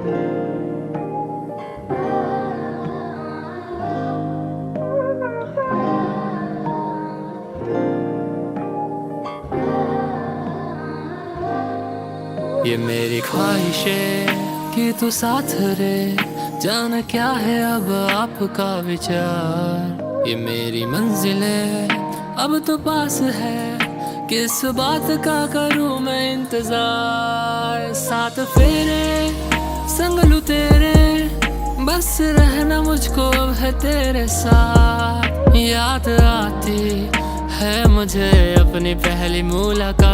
ये मेरी ख्वाहिशें कि तू साथ रे, जाने क्या है अब आपका विचार। ये मेरी मंजिलें अब तो पास है, किस बात का करूं मैं इंतजार। साथ फेरे संग लूं तेरे, बस रहना मुझको अब है तेरे साथ। याद आती है मुझे अपनी पहली मुलाकात।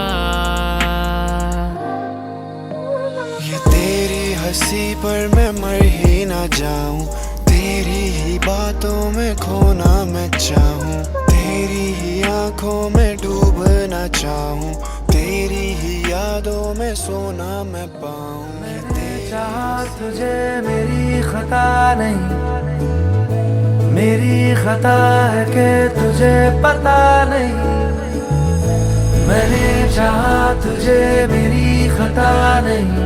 ये तेरी हंसी पर मैं मर ही ना जाऊं, तेरी ही बातों में खोना मैं चाहूं, तेरी ही आंखों में डूबना चाहूं, तेरी ही यादों में सोना मैं पाऊं। मैंने चाहा तुझे मेरी खता नहीं, मेरी खता है कि तुझे पता नहीं। मैंने चाहा तुझे मेरी खता नहीं,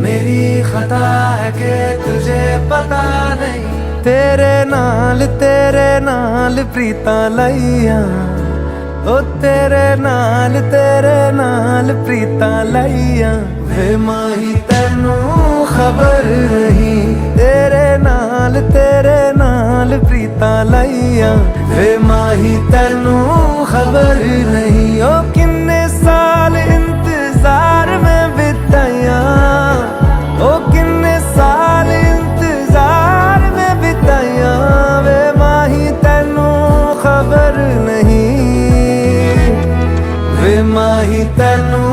मेरी खता है कि तुझे पता नहीं। तेरे नाल प्रीता लाइया, ओ तेरे नाल प्रीता लाइया। वे माही तेनू खबर नहीं, तेरे नाल प्रीता लाइया। वे माही तेनू खबर नहीं, ओ किन्ने साल इंतजार में बिताया, ओ किन्ने साल इंतजार में बिताया। वे माही तेनू खबर नहीं, वे माही तेनू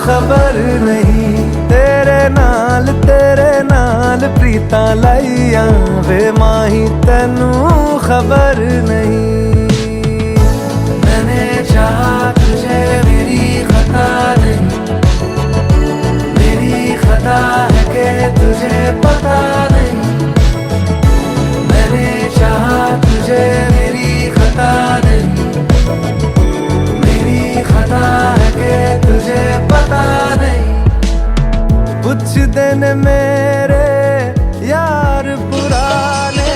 खबर नहीं। तेरे नाल प्रीता लाइया, वे माही तेनू खबर नहीं। मैंने चाहा तुझे मेरी खता नहीं, मेरी खता है कि तुझे पता नहीं। मैंने चाहा तुझे मेरी खता नहीं, मेरी खता है कि तुझे पता नहीं। कुछ दिन मेरे यार पुराने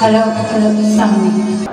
Hello, Sammy.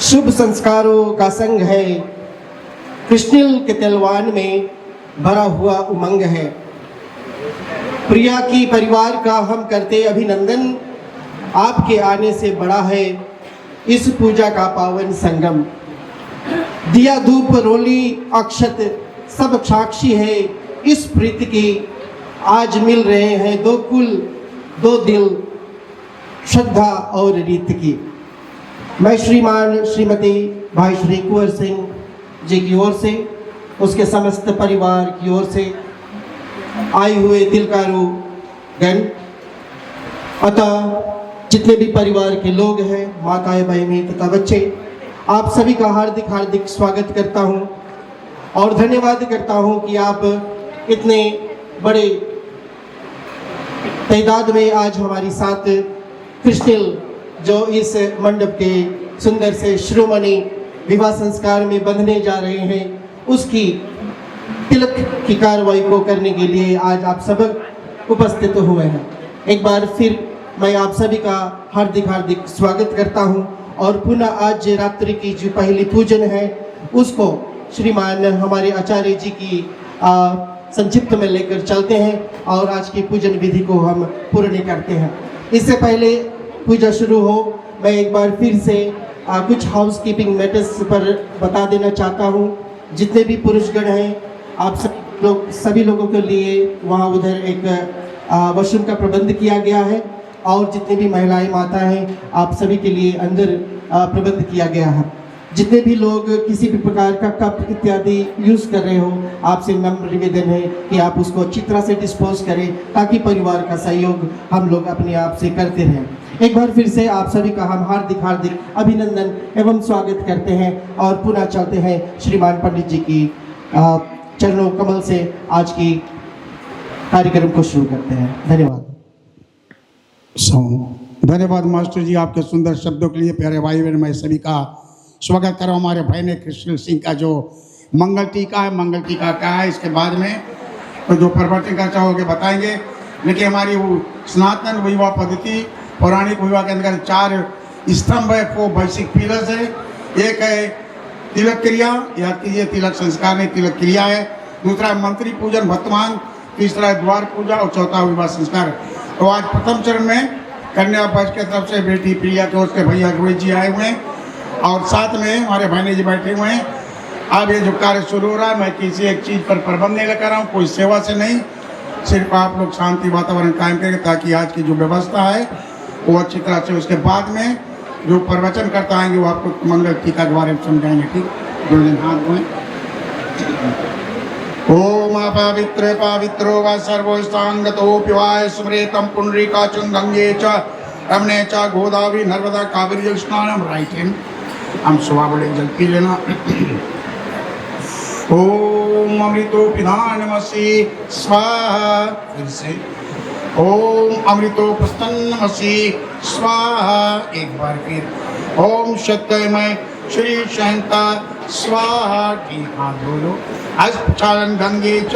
शुभ संस्कारों का संग है कृष्णिल के तलवान में भरा हुआ उमंग है। प्रिया की परिवार का हम करते अभिनंदन, आपके आने से बड़ा है इस पूजा का पावन संगम। दिया धूप रोली अक्षत सब साक्षी है इस प्रीति की, आज मिल रहे हैं दो कुल दो दिल श्रद्धा और रीत की। मैं श्रीमान श्रीमती भाई श्री कुंवर सिंह जी की ओर से, उसके समस्त परिवार की ओर से आए हुए तिलकारु गण, अतः जितने भी परिवार के लोग हैं, माताएं बहनें तथा बच्चे, आप सभी का हार्दिक हार्दिक स्वागत करता हूं और धन्यवाद करता हूं कि आप इतने बड़े तादाद में आज हमारे साथ कृष्णिल जो इस मंडप के सुंदर से शिरोमणि विवाह संस्कार में बंधने जा रहे हैं, उसकी तिलक की कार्रवाई को करने के लिए आज आप सब उपस्थित हुए हैं। एक बार फिर मैं आप सभी का हार्दिक हार्दिक स्वागत करता हूं और पुनः आज रात्रि की जो पहली पूजन है उसको श्रीमान हमारे आचार्य जी की संक्षिप्त में लेकर चलते हैं और आज की पूजन विधि को हम पूर्ण करते हैं। इससे पहले पूजा शुरू हो, मैं एक बार फिर से कुछ हाउसकीपिंग मैटर्स पर बता देना चाहता हूं। जितने भी पुरुषगण हैं, आप सभी लोगों के लिए वहां उधर एक वॉशरूम का प्रबंध किया गया है और जितनी भी महिलाएं माता हैं, आप सभी के लिए अंदर प्रबंध किया गया है। जितने भी लोग किसी भी प्रकार का कप इत्यादि यूज़ कर रहे हो, आपसे नम्र निवेदन है कि आप उसको अच्छी तरह से डिस्पोज करें ताकि परिवार का सहयोग हम लोग अपने आप से करते रहें। एक बार फिर से आप सभी का हम हार्दिक हार्दिक अभिनंदन एवं स्वागत करते हैं और पुनः चलते हैं श्रीमान पंडित जी की चरणों कमल से आज की कार्यक्रम को शुरू करते हैं। धन्यवाद। धन्यवाद मास्टर जी, आपके सुंदर शब्दों के लिए। प्यारे भाई बहन, मैं सभी का स्वागत करो। हमारे भाई ने कृष्ण सिंह का जो मंगल टीका है, मंगल टीका क्या है इसके बाद में तो जो प्रवर्तन का चाहोगे बताएंगे। लेकिन हमारी वो सनातन विवाह पद्धति पौराणिक विवाह के अंदर 4 स्तंभ है, 4 बेसिक पिलर्स है। एक है तिलक क्रिया, याद कीजिए तिलक संस्कार में तिलक क्रिया है। दूसरा है मंत्री पूजन भक्तमान, तीसरा है द्वार पूजा और चौथा विवाह संस्कार। तो आज प्रथम चरण में कन्या पक्ष की तरफ से बेटी प्रिया के उसके भैया रोहित जी आए हुए हैं और साथ में हमारे भाई जी बैठे हुए हैं। अब ये जो कार्य शुरू हो रहा है, मैं किसी एक चीज़ पर प्रबंध नहीं लगा रहा हूँ, कोई सेवा से नहीं, सिर्फ आप लोग शांति वातावरण कायम करेंगे ताकि आज की जो व्यवस्था है वो अच्छी तरह से। उसके बाद में जो प्रवचन करता आएंगे वो आपको मंगल टीका के बारे में समझाएंगे। ठीक, गुरुजन हाथ धोएं। ओम पवित्र पवित्रो व सर्वोस्तांगतोऽप्यवाय स्मरेतं पुंडरीकाचं गंगे च रमणे च गोदावरी नर्मदा कावेरी जल स्नानम। राइट हैंड हम सुबह बोले जल पी लेना। ओम अमृतो पिधानमसि स्वाहा। फिर से ओम अमृतो प्रसन्नमसि स्वाहा। एक बार फिर ओम सत्यमय श्री शंता स्वाहा। ठीक, हाथ धो लो। अस्पचालन गंगे च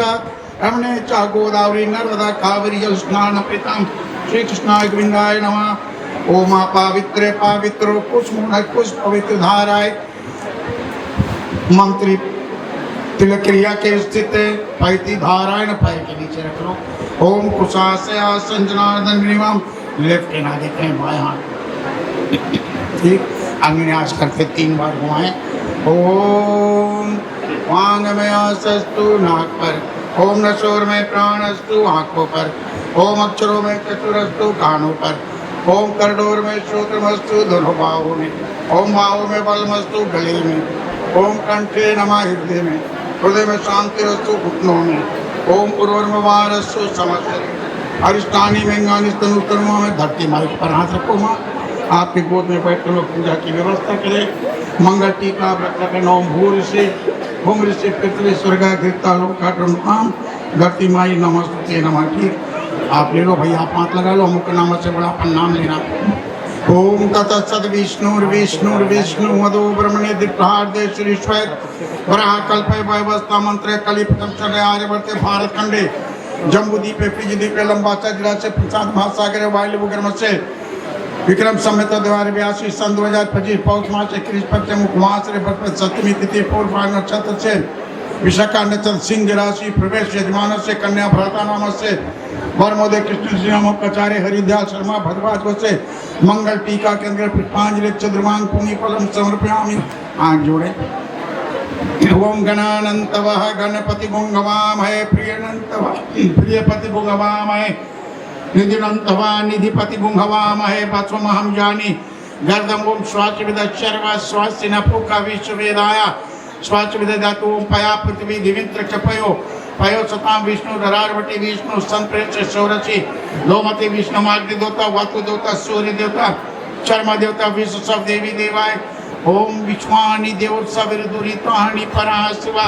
रमणे च गोदावरी नर्मदा कावेरी जल स्नान प्रीतम श्री कृष्णाय गोविंदाय नमः। ओम पवित्र पवित्रो पुष्प पवित्र धाराय मंत्री तिलक क्रिया के स्थित पैती धारायण पैर के नीचे रख लो। ओम कुशासे आसन जनार्दन विनिमम। लेफ्ट हैंड आगे करें, बाएं हाथ। ठीक, अंगन्यास करते 3 बार घुमाएं। ओम वांग में आसस्तु नाक पर, ओम नशोर में प्राणस्तु आंखों पर, ओम अक्षरों में चतुरस्तु कानों पर, ओम करडोर में श्रोत्रमस्तु दोनों बाहों में, ओम बाहों में बलमस्तु गले में, ओम कंठे नमः हृदय में, हृदय में शांति रस्तु घुटनों में, ओम उर्वरमवारस्तु समस्तरे, अरिष्टानी में स्तनुतनुओं में। धरती माइक पर हाथ रखो। माँ आपके गोद में बैठ लोग पूजा की व्यवस्था करें। मंगल टीका व्रत रखना। ओम भूर से ओम ऋषि पृथ्वी स्वर्ग गिरता लोकाम धरती माई नमस्ते नमः। ठीक, आप ले लो भैया, आप हाथ लगा लो। मुख्य नाम से बड़ा अपन नाम लेना। ओम तत्सद विष्णु मधु ब्रह्मणे दीप्तहार्दे श्री श्वेत वराह कल्पे वैवस्था मंत्रे कलि प्रथम चले आर्यवर्ते भारत खंडे जम्बूद्वीपे फिजी द्वीपे लंबाचा जिला से प्रसाद महासागर वायु गर्म से विक्रम संहित द्वार 82 सन 2025 पौष मास 21 पक्ष मुखमास रे सप्तमी तिथि पूर्व नक्षत्र से विशाखा नक्षत्र सिंह राशि प्रवेश यजमान से कन्या भ्राता नाम से वर्मोदय कृष्ण श्री राम कचार्य हरिदयाल शर्मा भद्रवाज से मंगल टीका के अंदर पुष्पांजलि चंद्रमांग पुण्य फलम समर्पयामि। आंख जोड़े। ओम गणानंतवः गणपति गुंगवामहे प्रियनंतवः प्रियपति गुंगवामहे निधिनंतवा निधिपति गुंगवामहे पश्वमहं जानी गर्दम ओम स्वाच विद शर्व स्वास्य नपुका विश्ववेदाय स्वाच विद धातु ओम पया पृथ्वी दिविंद्र चपयो पयो सताम विष्णु धरारवटी विष्णु संप्रेक्ष सौरची लोमति विष्णु माग्नि देवता वातु देवता सूर्य देवता शर्मा देवता विश्व सब देवी देवाय ओम विश्वानि देवोत्सव विरुद्धुरितानि पराशिवा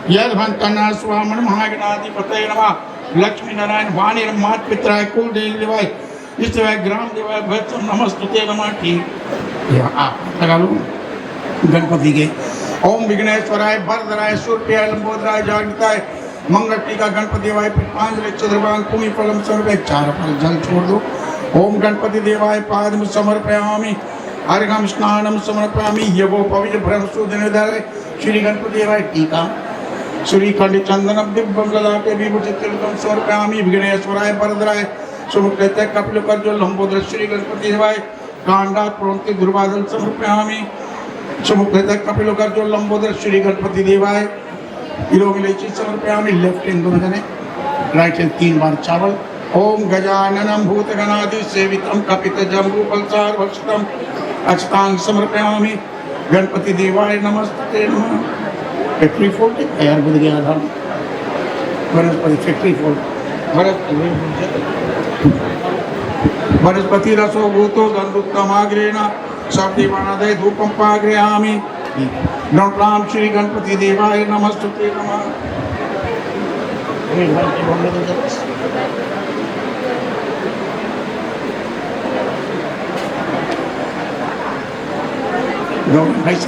यद्भंतना स्वामन महागणाधिपतये नमः लक्ष्मी नारायण वाणी मात पित्राय कुल देवाय इष्टवाय ग्राम देवाय भक्त नमस्तुते नमः। ठीक या आप लगा लो गणपति के ओम विघ्नेश्वराय वरदराय सूर्याय लंबोदराय जागृताय मंगल टीका गणपति देवाय पुष्पांजलि चंद्रभांग पुण्य फलम समर्पय। 4 फल जल छोड़ दो। ओम गणपति देवाय पादम समर्पयामि अर्घम स्नानम समर्पयामि यवो पवित्र ब्रह्म सुदनधाय श्री गणपति देवाय टीका श्री खंड चंदन दिव्यम ललाटे विभूषित तिलकम समर्पयामि विघ्नेश्वराय वरदराय सुमुखते कपिल कर्जो लंबोदर श्री गणपति देवाय कांडा प्रोन्ति दुर्वादन समर्पयामि सुमुखते कपिल कर्जो लंबोदर श्री गणपति देवाय इलोगिलेची समर्पयामि। लेफ्ट हैंड दोनों जने राइट हैंड 3 बार चावल। ओम गजाननं भूतगणादि सेवितं कपित जम्बू फलसार भक्षितम् अष्टांग समर्पयामि गणपति देवाय नमस्ते नमः। फैक्ट्री फोल्ड यार बुध गया था वनस्पति फैक्ट्री फोल्ड वनस्पति रसो भूतो दंडुक्तमाग्रेण शब्देवानादय धूपं पाग्रयामि नमः श्री गणपति देवाय नमस्ते नमः।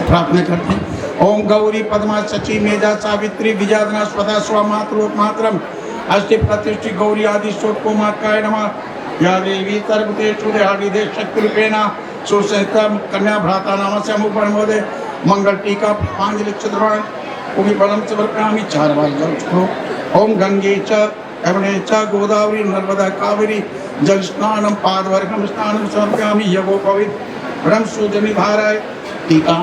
प्रार्थना करते हैं। ओम गौरी पद्मा सची मेधा सावित्री विजाधना स्वधा स्वमातृमात्रम अष्टि प्रतिष्ठि गौरी आदि शोको मात्काय नमः। या देवी सर्वतेषु देहादिदे शक्ति रूपेण सुसहिता कन्या भ्राता नाम से मुपरमोदे मंगल टीका पुष्पांजलि चंद्रभांग पुण्य फलम समर्पयामि। 4 बार जल छोड़ो। ओम गंगे च यमुने च गोदावरी नर्मदा कावेरी जल स्नानम पादवर्गम स्नानम समर्पयामि यवो पवित्र ब्रह्म सुजनि धाराय टीका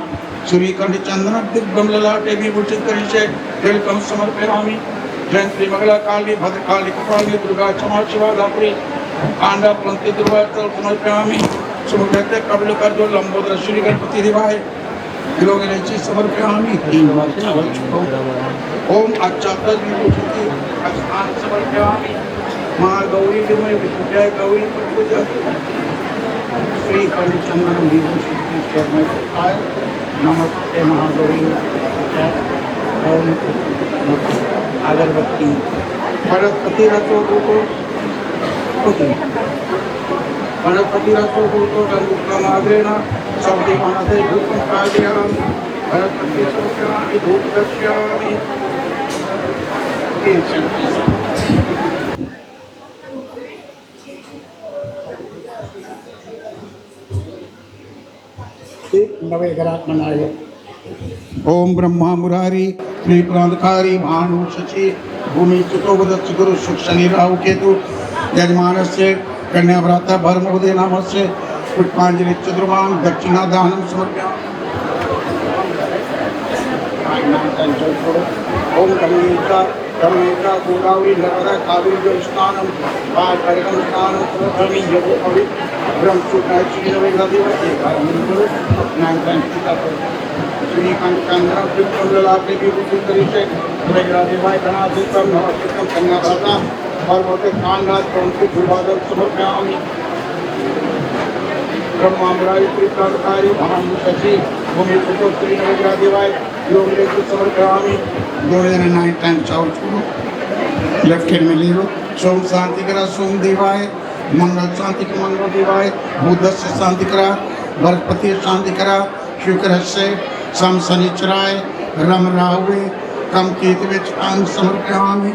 श्री कंठ चंदन दिव्यम ललाटे विभूषित करिष्ये तिलकम समर्पयामि। जयंती मंगला काली भद्रकाली कपाली दुर्गा क्षमा शिवा धात्री कांडा प्लंति दुर्गा समर्पयामि। सुमुखते कपिल कर्जो लंबोदर श्री गणपति देवाय इलोगिलेची समर्पयामि। 3 बार चावल छोड़ो। ओम अच्चातज विभूषिति अस्नान समर्पयामि। मां गौरी दिमय विष्णुजय गौरी पूजा श्री कंठ चंदन विभूषित नमस्ते महागौरी। ओम अगरबत्ती वनस्पति रसो भूतो वनस्पति रसो भूतो दंडुक्तमाग्रेण शब्देवानादय धूपं पाग्रयामि वनस्पति रसो धूप दर्शयामि। नवे ग्राहक मनाए। ओम ब्रह्मा मुरारी त्रिपुरांधकारी भानु शचि भूमि चतुर्वदत्स गुरु सुख शनि राहु केतु यजमानस्य कन्या भ्राता भर्मोदय नामस्य पुष्पांजलि चंद्रभांग दक्षिणा दानम समर्पयामि। ओम गंगा गोदावरी नर्मदा कावेरी जल स्नानम पादवर्गम स्नानम समर्पयामि यवो पवित्र ब्रह्म सुखाय श्री नवेग्रदेवाय श्री कंचन विक्रम ललाटे विभूषित करिष्ये नवेग्रदेवाय गणाधिपं नमस्कृतं कन्या भ्राता पर्वते कांडा प्रोन्ति दुर्वादन समर्पयामि। ब्रह्माम्बराय त्रिपुरांधकारी भानु शचि भूमि पुतो श्री नवेग्रदेवाय योगिलेषु समर्पयामि। 9 टाइम चावल छोड़ो। लेफ्ट हैंड में ले लो। सोम शांति करा सोम देवाय मंगल शांति के मंगल देवाय बुध से शांति करा बृहस्पति शांति करा शुक्र से सम शनिचराय रम राहुवे कम केतवे अंग समर्पयामि।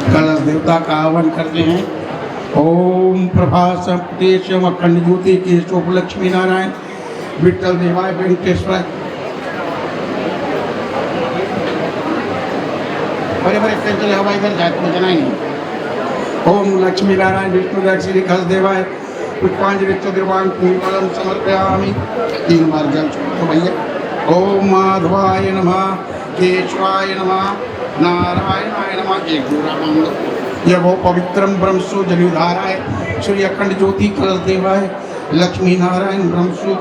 कलश देवता का आह्वान करते हैं। ओम प्रभास तेजम अखंड ज्योति केशव लक्ष्मी नारायण विठल देवाय वेंकटेश्वर। बड़े बड़े चले हवा इधर जाए तो जना ही नहीं। ओम लक्ष्मी नारायण विष्णु श्री खस देवाय पुष्पांजलि चतुर्वांग पूर्वलम समर्पयामि। 3 बार जल छोड़ो भैया। ओम माधवाय नमः केशवाय नमः नारायणाय नमः। एक दूरा मांग लो। यह वो पवित्रम ब्रह्मसु जनिधाराय श्री अखंड ज्योति कलश देवाय लक्ष्मी नारायण ब्रह्मसु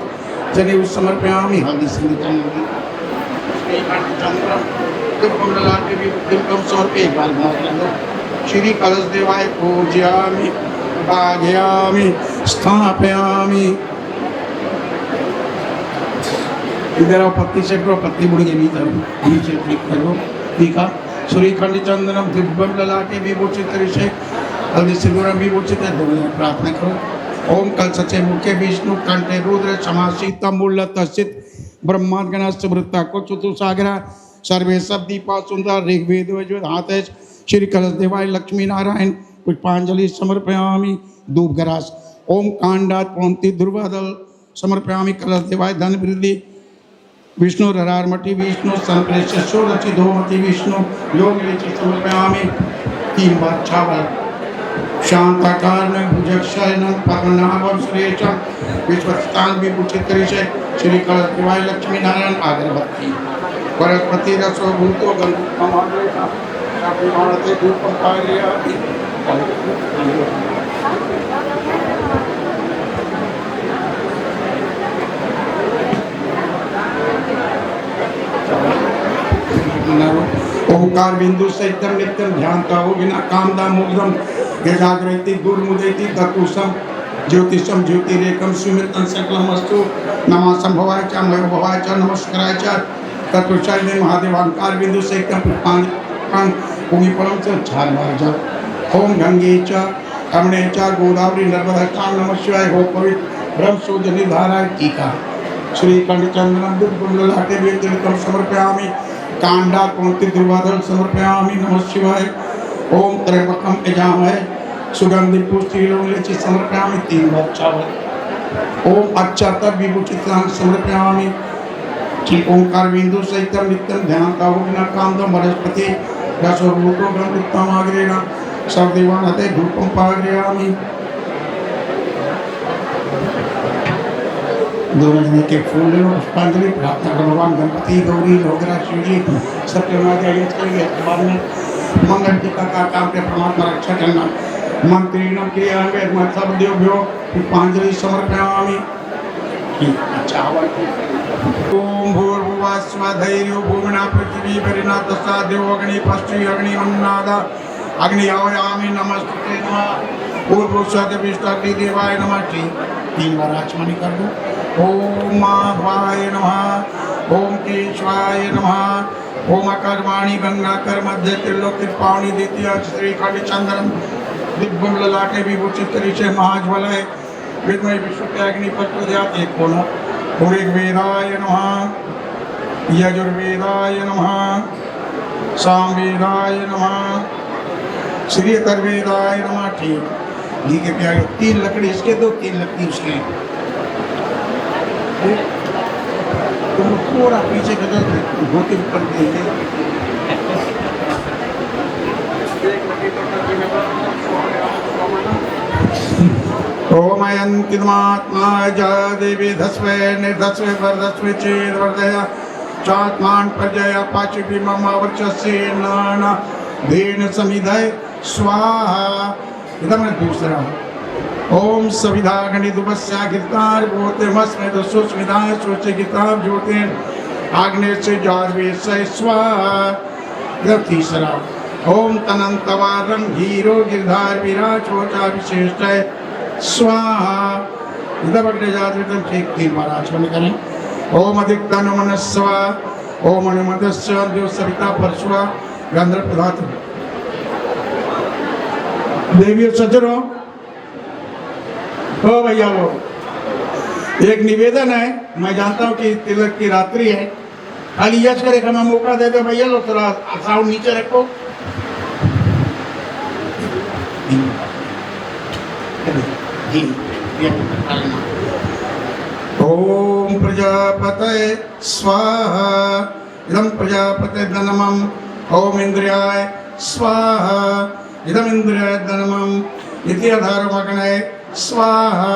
जनेऊ समर्पयामि। हल्दी संगीतम एक बार श्री कलश देवाय पूजयामि पाघयामि स्थापयामि। इधर आओ, पत्ती से करो, पत्ती मुड़ के भीतर नीचे क्लिक करो। ठीक है। श्रीखंड चंदनम दिव्यम ललाटे विभूषित ऋषि हल्दी सिंदूरम विभूषित है। प्रार्थना करो। ओम कल सचे मुखे विष्णु कंठे रुद्र समासीत मूल तस्थित ब्रह्मांड गणस्य वृत्ता को चतुसागरा सर्वे सब दीपा सुंदर ऋग्वेद यजुर्वेद हाथ श्री कलश देवाय लक्ष्मी नारायण पुष्पांजलि समर्पयामि। धूप गरास। ओम कांडात पौंती दुर्वादल समर्पयामि। कलश देवाय धन वृद्धि विष्णु ररारमति विष्णु संप्रेषोरचि धोमति विष्णु योग लेचि समर्पयामि। 3 बार छावल शांताकार में भुजक्षयन पद्मनाभम सुरेशम विश्वस्तान विभूषित ऋषि श्री कलश देवाय लक्ष्मी नारायण। अगरबत्ती वरस्पति रसो भूतो गंधुकमाग्रेता शापिमानते धूपम पारयामि। ओंकार बिंदु सहितम नित्यम ध्यानता हो बिना कामदा मुग्धम यजाग्रति दुर्मुदेति तकुशम ज्योतिषम ज्योतिरेकम सुमितम सकलम अस्तु नमः संभवाय च मयो भवाय च नमस्काराय च तत्पुरुषाय ने महादेव ओंकार बिंदु सहितम पुष्पांग भूमि परम से 4 बार जप। ओम गंगे च कमणे च गोदावरी नर्मदा नमः शिवाय। हो पवित्र ब्रह्म सूजनि धाराय। टीका श्री कंठ चंदनम दुर्गम ललाटे वेदिकम समर्पयामि। कांडा कौंती दुर्वादल समर्पयामि। नमः शिवाय। ओम त्र्यंबकम यजामहे सुगंधि पुष्टिलोलेचि समर्पयामि। 3 बार चावल। ओम अक्षत विभूषित समर्पयामि। श्री ओंकार बिंदु सहितम नित्यम ध्यानता हो बिना कामदम वनस्पति रसोभूतो गंधुत्तमाग्रेण सर्वदेवानते धूपम पाग्रयामि। दोनों के फूल पुष्पांजलि प्रार्थना करो। भगवान गणपति गौरी लोकरा शिव जी सत्यनारायण आयोजित करेंगे। बाद में मंगल टीका का काम के परमात्मा रक्षा करना। मंत्रीणम क्रियान्वयन मतलब देवभ्यो पुष्पांजलि समर्पयामि। अच्छा ओम भूर्भुवः स्वः धैर्यो भूमिना पृथ्वी वरिणा तस्सा देवो अग्नि पश्चिमी अग्नि अन्नादा अग्नि आयामि नमस्ते नमः। पूर्वोषध विष्णु देवाय नमः। 3 बार आचमनी कर दो। ओम माधवाय नमः। ओम केशवाय नमः। ओम अकर्माणि गंगाकर मध्य त्रिलोकी पावनी द्वितीय श्रीखंड चंद्रम दिव्यम ललाटे विभूषित ऋषि महाज्वलय विद्महे विष्णुते प्रचोदयात्। एक कोण। ऋग्वेदाय नमः। यजुर्वेदाय नमः। सामवेदाय नमः। श्री अथर्ववेदाय नमः। ठीक घी के प्यारे 3 लकड़ी इसके दो 3 लकड़ी उसके। तुम थोड़ा पीछे का धोती ऊपर देंगे। ओम अयंतिमात्मा देवी धस्वे निर्धस्वे वरदस्वे चेद वर्धया चात्मान प्रजया पाचि मम वर्चस्ये नाना धेन समिधय स्वाहा। इधर दूसरा ओम सविधा गणित उपस्या गिरतार गोते मस्मेद सुस्मिता सोचे किताब जोते आग्नेय से जादवे से स्वाहा। इधर तीसरा ओम तनंतवारं हीरो गिरधार विराज होता विशेष है स्वाहा। इधर बड़े जादवे ठीक 3 बार आचमन करें। ओम अधिक तन मनस्वा ओम अनुमतस्य देव सविता परशुआ गंधर्व पदार्थ देवी सजरो। ओ भैया वो एक निवेदन है, मैं जानता हूँ कि तिलक की रात्रि है, खाली यश करे हमें मौका दे दो भैया लोग, थोड़ा साउंड नीचे रखो। ओम प्रजापतये स्वाहा। इदं प्रजापते धनमं ओम इंद्रियाय स्वाहा। इदम इंद्रियाय धनमं इति अधारमग्नये स्वाहा।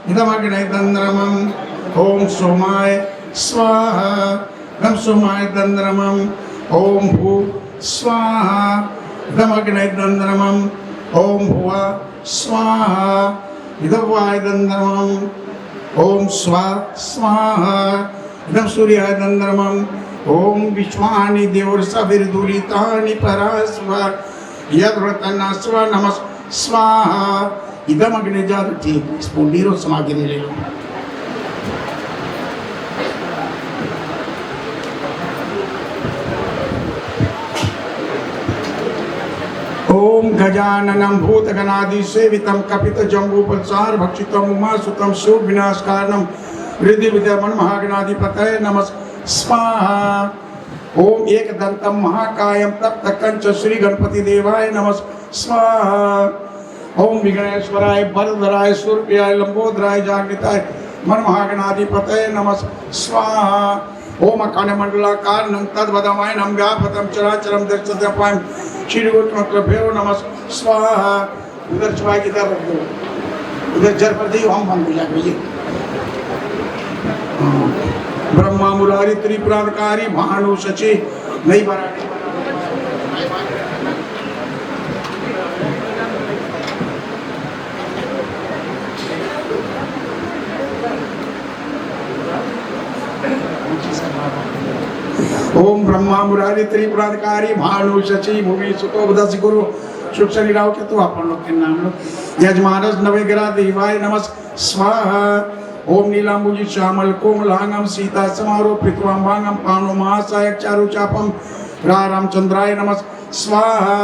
इदम अग्नये धनमं ओम सोमाय स्वाहा। इदम सोमाय धनमं ओम भू स्वाहा। इदम अग्नये धनमं ओम भुवा स्वाहा। इदम वाय धनमं ओम स्वा स्वाहा। इदम सूर्याय धनमं ओम विश्वानि देवर्षभिर्दुरितानि परास्वा यद्व्रतना स्वा नमः स्वाहा। इदम अग्नि जात ठीक स्पूंडीरो समागिरी ले लो। ओम गजाननं भूतगणादि सेवितं कपित जम्बू पल्सार भक्षितं उमासुतं शोक विनाश कारणं हृदय विद्यमान महागणाधिपतये नमः स्वाहा। ओम एक दंतम महाकायम तप्त कंच श्री गणपति देवाय नमः स्वाहा। ओम विघ्नेश्वराय बलधराय सूर्याय लंबोदराय जागृताय मन महागणाधिपतये नमः स्वाहा। ओम अकान मंडलाकार तद्वदमाय नम व्यापतम चराचरम दर्शत्यपायम श्री गुरुभ्यो नमः स्वाहा। उधर चुपाई की तरफ रख दो, उधर जर पर दी हम बंद हो जाए भैया। ब्रह्मा मुरारी त्रिपुराकारी भानु शचि नहीं बना। ओम ब्रह्मा मुरारी त्रिपुराकारी भानु शचि भूमि सुतो बदस गुरु सुख शरीराव के तो अपन लोग के नाम लो। यजमानस नवग्रह देवाय नमः स्वाहा। ओम नीलांबुजी श्यामल कोमलांगम सीता समारोह पृथ्वांबांगम पानो महासायक चारु चापम रामचंद्राय नमः स्वाहा।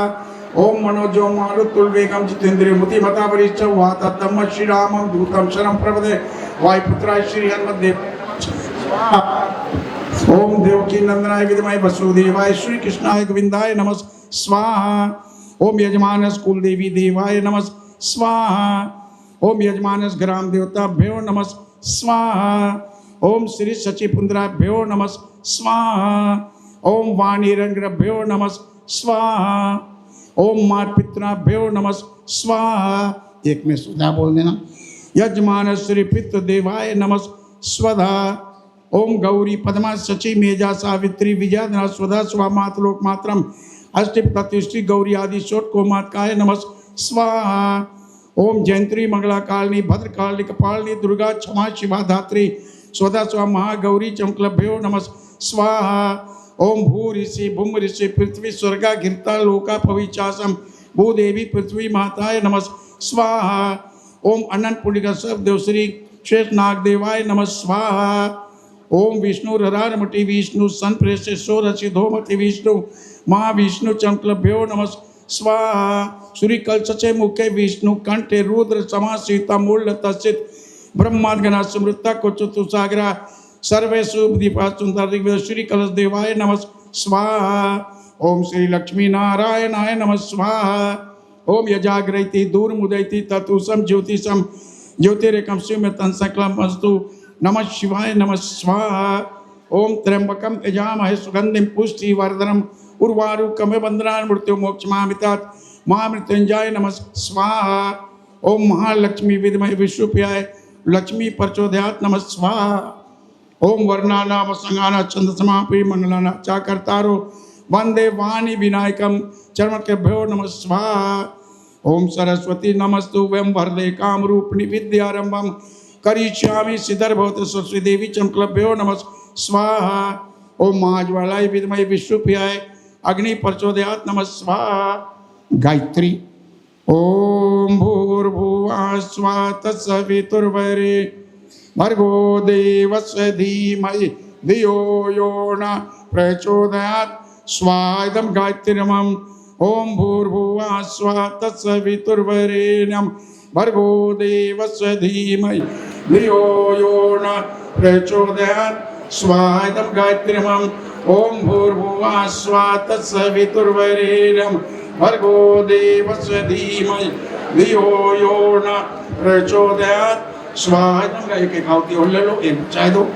ओम मनोजो मारुतुल वेगम जितेंद्रिय मतिमता वरिष्ठ वातम श्री रामम दूतम शरम प्रपदे वायुपुत्राय श्री हनुमदेव स्वाहा। ओम देवकी नंदनाय विद्महे वसुदेवाय श्री कृष्णाय गोविंदाय नमः स्वाहा। ओम यजमानस कुल देवी देवाय नमः स्वाहा। ओम यजमानस ग्राम देवताभ्यो नमः स्वाहा। ओम श्री शचिपुंद्राभ्यो नमः स्वाहा। ओम वाणी रंग्रभ्यो नमः स्वाहा। ओम मातपित्राभ्यो नमः स्वाहा। एक में सुधा बोल देना। यजमानस श्री पितृ देवाय नमः स्वधा। ओम गौरी पद्मा शची मेजा सावित्री विजया स्वधा स्वा मातलोक मात्रम अष्टि प्रतिष्ठि गौरी आदि शोट को मातकाय नमः स्वाहा। ओम जयंत्री मंगला कालनी भद्रकाली कपालनी दुर्गा क्षमा शिवा धात्री स्वधा स्वा महागौरी चमकलभ्यो नमः स्वाहा। ओम भू ऋषि भूम ऋषि पृथ्वी स्वर्गा गिरता लोका पविचासम भूदेवी पृथ्वी माताय नमः स्वाहा। ओम अनंत पुण्य सब देवश्री शेष नाग देवाय नमः स्वाहा। ओम विष्णु ररारमति विष्णु संप्रेष्य सोरसि धोमति विष्णु महाविष्णु चंक्लभ्यो नमः स्वाहा। श्री कलशचे मुखे विष्णु कंठे रुद्र समासीता मूल तस्थित ब्रह्माद्गणा समृता कोचतुसागरा सर्वेषु दीपा सुंदर ऋग्वेद श्री कलश देवाय नमः स्वाहा। ओम श्री लक्ष्मी नारायणाय नमः स्वाहा। ओम यजाग्रैति दूर मुदैति ततुसम ज्योतिषम ज्योतिरेकम शिव में तन सकलम अस्तु नमः शिवाय नमः स्वाहा। ओम त्र्यंबकम यजामहे सुगंधिम पुष्टि वर्धनम उर्वारुकमे बंदनान् मृत्यु मोक्षमामितात् महामृत्युंजय नमः स्वाहा। ओम महालक्ष्मी विद्महे विष्णुप्रियाय लक्ष्मी प्रचोदयात् नमः स्वाहा। ओम वर्णानाम संगाना छंद समापि मंगलाना चाकर्तारो वंदे वाणी विनायकम चर्मकेभ्यो नमः स्वाहा। ओम सरस्वती नमस्तुभ्यं वरदे कामरूपिणी विद्यारंभं करिष्यामि सिद्धर्भवतु सरस्वती देवी चमकलभ्यो नमः स्वाहा। ओम महाज्वालाय विद्महे विष्णुप्रियाय अग्नि प्रचोदयात् नमः स्वाहा। गायत्री ओम भूर्भुवः स्वः तत्सवितुर्वरे भर्गो देवस्य धीमहि धियो यो न प्रचोदयात् स्वाहा। गायत्री नमः ओम भूर्भुवः स्वः तत्सवितुर्वरेण्यं भर्गो देवस्य धीमहि धियो यो न प्रचोदयात् स्वाहा। गायत्री नमः ओम भूर्भुवः स्वः तत्सवितुर्वरेण्यं भर्गो देवस्य धीमहि धियो यो न प्रचोदयात् स्वाहा। एक एक आहुति और ले लो, एक चाय दो।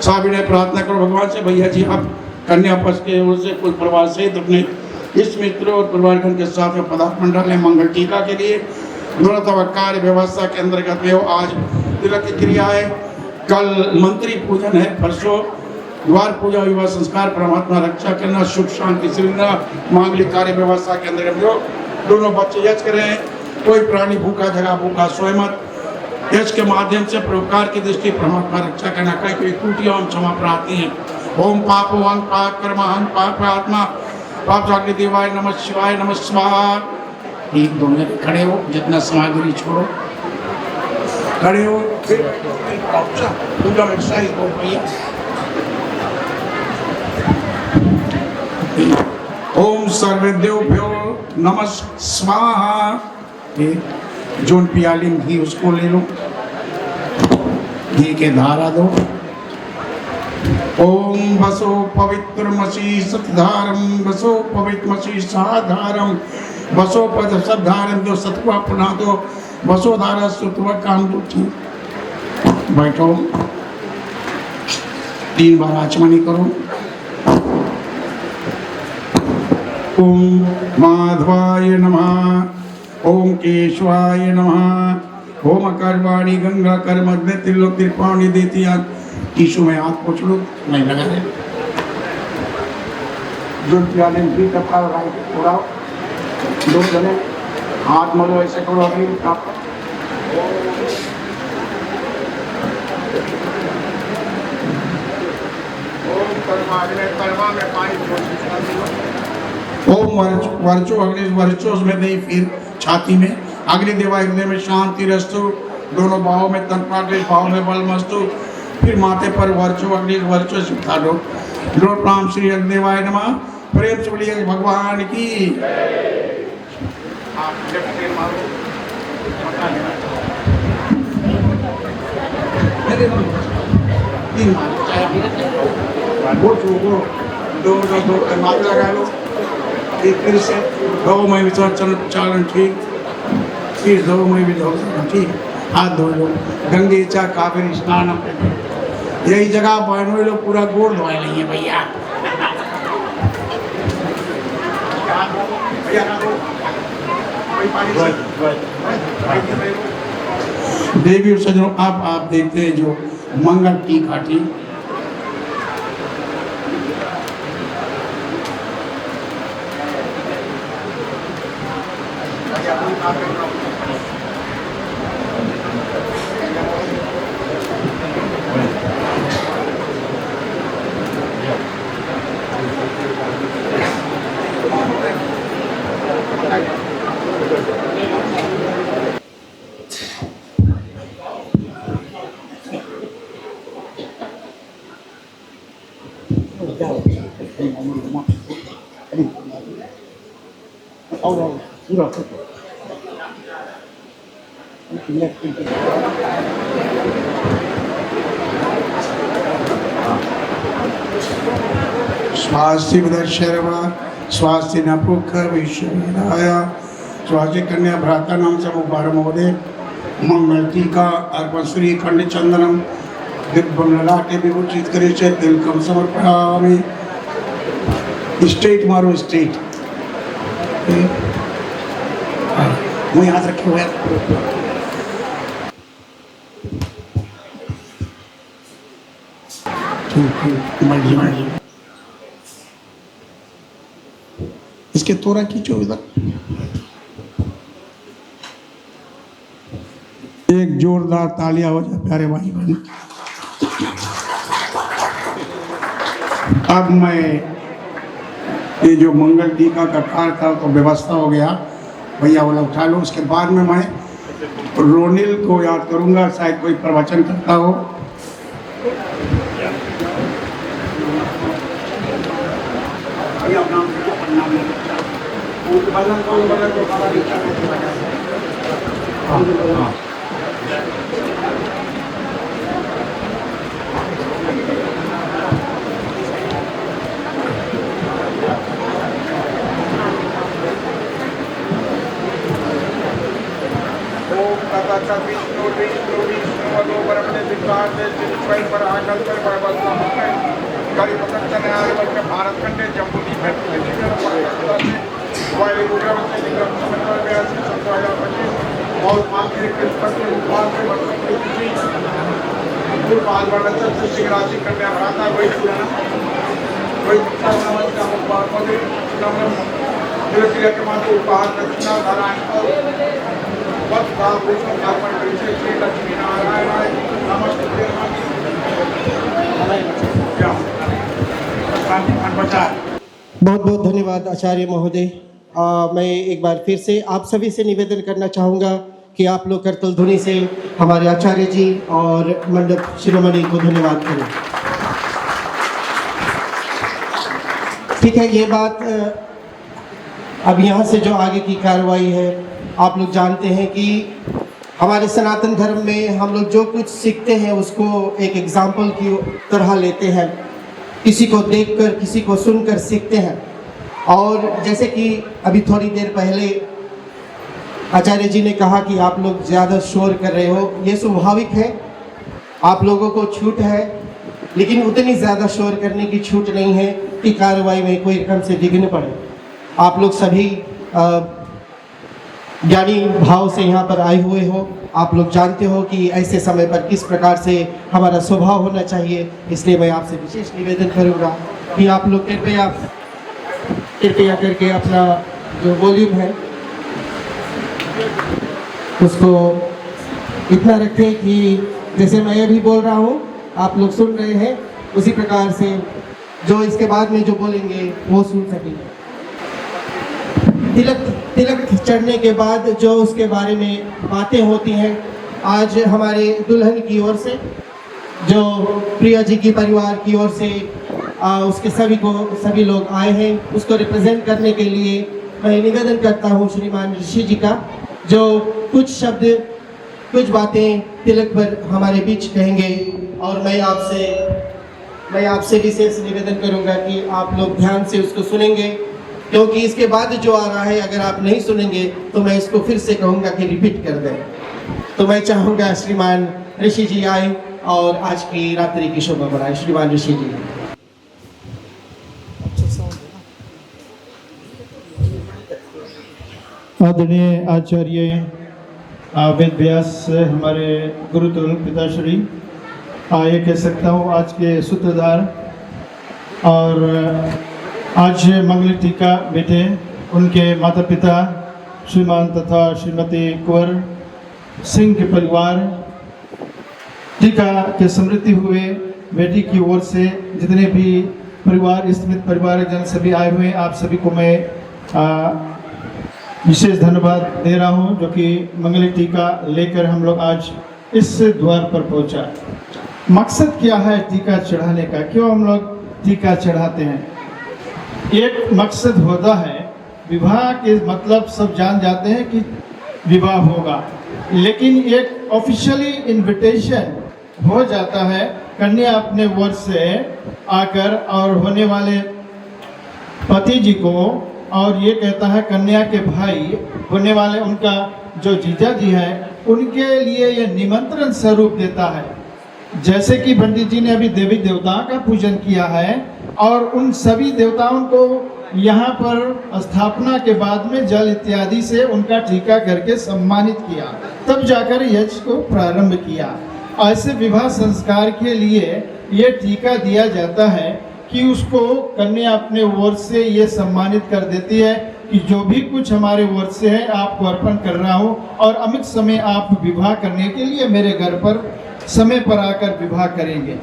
सभी ने प्रार्थना करो भगवान से, भैया जी आप कन्या पक्ष के ओर से कुछ परिवार से अपने इस मित्र और परिवारगण के साथ में पदार्थ मंडल है मंगल टीका के लिए दोनों कार्य व्यवस्था के अंतर्गत में आज तिलक की क्रिया है। कल मंत्री पूजन है, परसों द्वार पूजा विवाह संस्कार परमात्मा रक्षा करना सुख शांति श्रीना मांगलिक कार्य व्यवस्था के अंतर्गत जो दोनों बच्चे यश कर रहे हैं। कोई प्राणी भूखा जगह भूखा सोए मत। यश के माध्यम से परोपकार की दृष्टि परमात्मा रक्षा करना। कई कोई त्रुटियां हम क्षमा प्रार्थी हैं। ओम पापो हंग पाप कर्म हंग पाप आत्मा पाप जागृति देवाय नमः शिवाय नमः स्वाहा। एक दोनों खड़े हो, जितना सामग्री छोड़ो खड़े हो, फिर पूजा में सही हो भैया। ओम सर्वदेवभ्यो नमः स्वाहा। जोन पियाली में घी उसको ले लो, घी के धारा दो। ओम वसो पवित्रमसि सतधारम वसो पवित्रमसि साधारम वसो पद सद्धारम दो सत्वा पुना दो वसो धारा सुत्वा काम दो। बैठो, 3 बार आचमनी करो। ओम माधवाय नमः ओम केशवाय नमः ओम करवाणी गंगा कर मध्य त्रिलोक त्रिपाणी देती आग। टिशू में हाथ पोछ लो, नहीं लगा दे। जो प्याले में भी कपड़ा उड़ाओ, 2 जने हाथ मलो, ऐसे करो। अभी ओम वर्चो अग्नि वर्चोस में नहीं, फिर छाती में अग्नि देवा हृदय में शांति रस्तु। दोनों बाहों में तनपाग्नि भाव में बल मस्तु। फिर माथे पर वर्चो अग्नि वर्चो से उठा दो। लो प्रणाम श्री अग्निदेवाय नमः। प्रेम से बोलिए भगवान की। दो माथे लगा लो। फिर से दो में विसर्जन चालन ठीक, फिर दो में भी धो ठीक। हाथ धो लो। गंगे चा कावेरी स्नान, यही जगह बहनों लोग पूरा गोड़ धोए नहीं है भैया। देवी और सज्जनों, आप देखते हैं जो मंगल टीका ठीक। स्वास्थ्य विदर्शर्वा स्वास्थ्य नपुख विश्वराय स्वास्थ्य कन्या भ्राता नाम से मुबारक महोदय। मंगल टीका अर्पण श्री खंड चंदनम दिग्भम ललाटे विभूषित करे से तिलकम समर्पयामि। स्ट्रेट मारो, स्ट्रेट। वो याद रखे हुए इसके तोरा खींचो इधर। एक जोरदार तालियां हो जाए प्यारे भाई बहन। अब मैं ये जो मंगल टीका का कार्य था तो व्यवस्था हो गया, भैया वाला उठा लो। उसके बाद में मैं रोनिल को याद करूंगा, शायद कोई प्रवचन करता हो। भारत खंडे जम्मूदी राशि कन्या भ्राता वही उपहार दक्षिणा धाराएं लक्ष्मी नारायण नमस्ते। बहुत बहुत धन्यवाद आचार्य महोदय। मैं एक बार फिर से आप सभी से निवेदन करना चाहूँगा कि आप लोग करतल ध्वनि से हमारे आचार्य जी और मंडप शिरोमणि को धन्यवाद करें। ठीक है, ये बात अब यहाँ से जो आगे की कार्रवाई है, आप लोग जानते हैं कि हमारे सनातन धर्म में हम लोग जो कुछ सीखते हैं उसको एक एग्जाम्पल की तरह लेते हैं, किसी को देखकर किसी को सुनकर सीखते हैं। और जैसे कि अभी थोड़ी देर पहले आचार्य जी ने कहा कि आप लोग ज़्यादा शोर कर रहे हो, ये स्वाभाविक है, आप लोगों को छूट है, लेकिन उतनी ज़्यादा शोर करने की छूट नहीं है कि कार्रवाई में कोई रकम से विघ्न पड़े। आप लोग सभी ज्ञानी भाव से यहाँ पर आए हुए हो, आप लोग जानते हो कि ऐसे समय पर किस प्रकार से हमारा स्वभाव होना चाहिए, इसलिए मैं आपसे विशेष निवेदन करूँगा कि आप लोग कृपया करके अपना जो वॉल्यूम है उसको इतना रखें कि जैसे मैं अभी बोल रहा हूँ आप लोग सुन रहे हैं, उसी प्रकार से जो इसके बाद में जो बोलेंगे वो सुन सकेंगे। तिलक चढ़ने के बाद जो उसके बारे में बातें होती हैं, आज हमारे दुल्हन की ओर से, जो प्रिया जी की परिवार की ओर से उसके सभी लोग आए हैं, उसको रिप्रेजेंट करने के लिए मैं निवेदन करता हूँ श्रीमान ऋषि जी का, जो कुछ शब्द कुछ बातें तिलक पर हमारे बीच कहेंगे। और मैं आपसे विशेष निवेदन करूँगा कि आप लोग ध्यान से उसको सुनेंगे, क्योंकि इसके बाद जो आ रहा है अगर आप नहीं सुनेंगे तो मैं इसको फिर से कहूँगा कि रिपीट कर दें। तो मैं चाहूँगा श्रीमान ऋषि जी आए और आज की रात्रि की शोभा बढ़ाए। श्रीमान ऋषि जी। आदरणीय आचार्य वेद व्यास हमारे गुरुतुल पिताश्री, ये कह सकता हूँ आज के सूत्रधार, और आज मंगल टीका बेटे उनके माता पिता श्रीमान तथा श्रीमती कुंवर सिंह के परिवार, टीका के समृद्धि हुए बेटी की ओर से जितने भी परिवार स्थित परिवारजन सभी आए हुए, आप सभी को मैं विशेष धन्यवाद दे रहा हूं, जो कि मंगल टीका लेकर हम लोग आज इस द्वार पर पहुंचा। मकसद क्या है टीका चढ़ाने का, क्यों हम लोग टीका चढ़ाते हैं? एक मकसद होता है, विवाह के मतलब सब जान जाते हैं कि विवाह होगा, लेकिन एक ऑफिशियली इनविटेशन हो जाता है, कन्या अपने वर्ष से आकर और होने वाले पति जी को, और ये कहता है कन्या के भाई होने वाले उनका जो जीजा जी है उनके लिए ये निमंत्रण स्वरूप देता है। जैसे कि पंडित जी ने अभी देवी देवताओं का पूजन किया है और उन सभी देवताओं को यहाँ पर स्थापना के बाद में जल इत्यादि से उनका टीका करके सम्मानित किया, तब जाकर यज्ञ को प्रारंभ किया। ऐसे विवाह संस्कार के लिए ये टीका दिया जाता है कि उसको कन्या अपने ओर से ये सम्मानित कर देती है कि जो भी कुछ हमारे ओर से है आपको अर्पण कर रहा हूँ और अमित समय आप विवाह करने के लिए मेरे घर पर समय पर आकर विवाह करेंगे।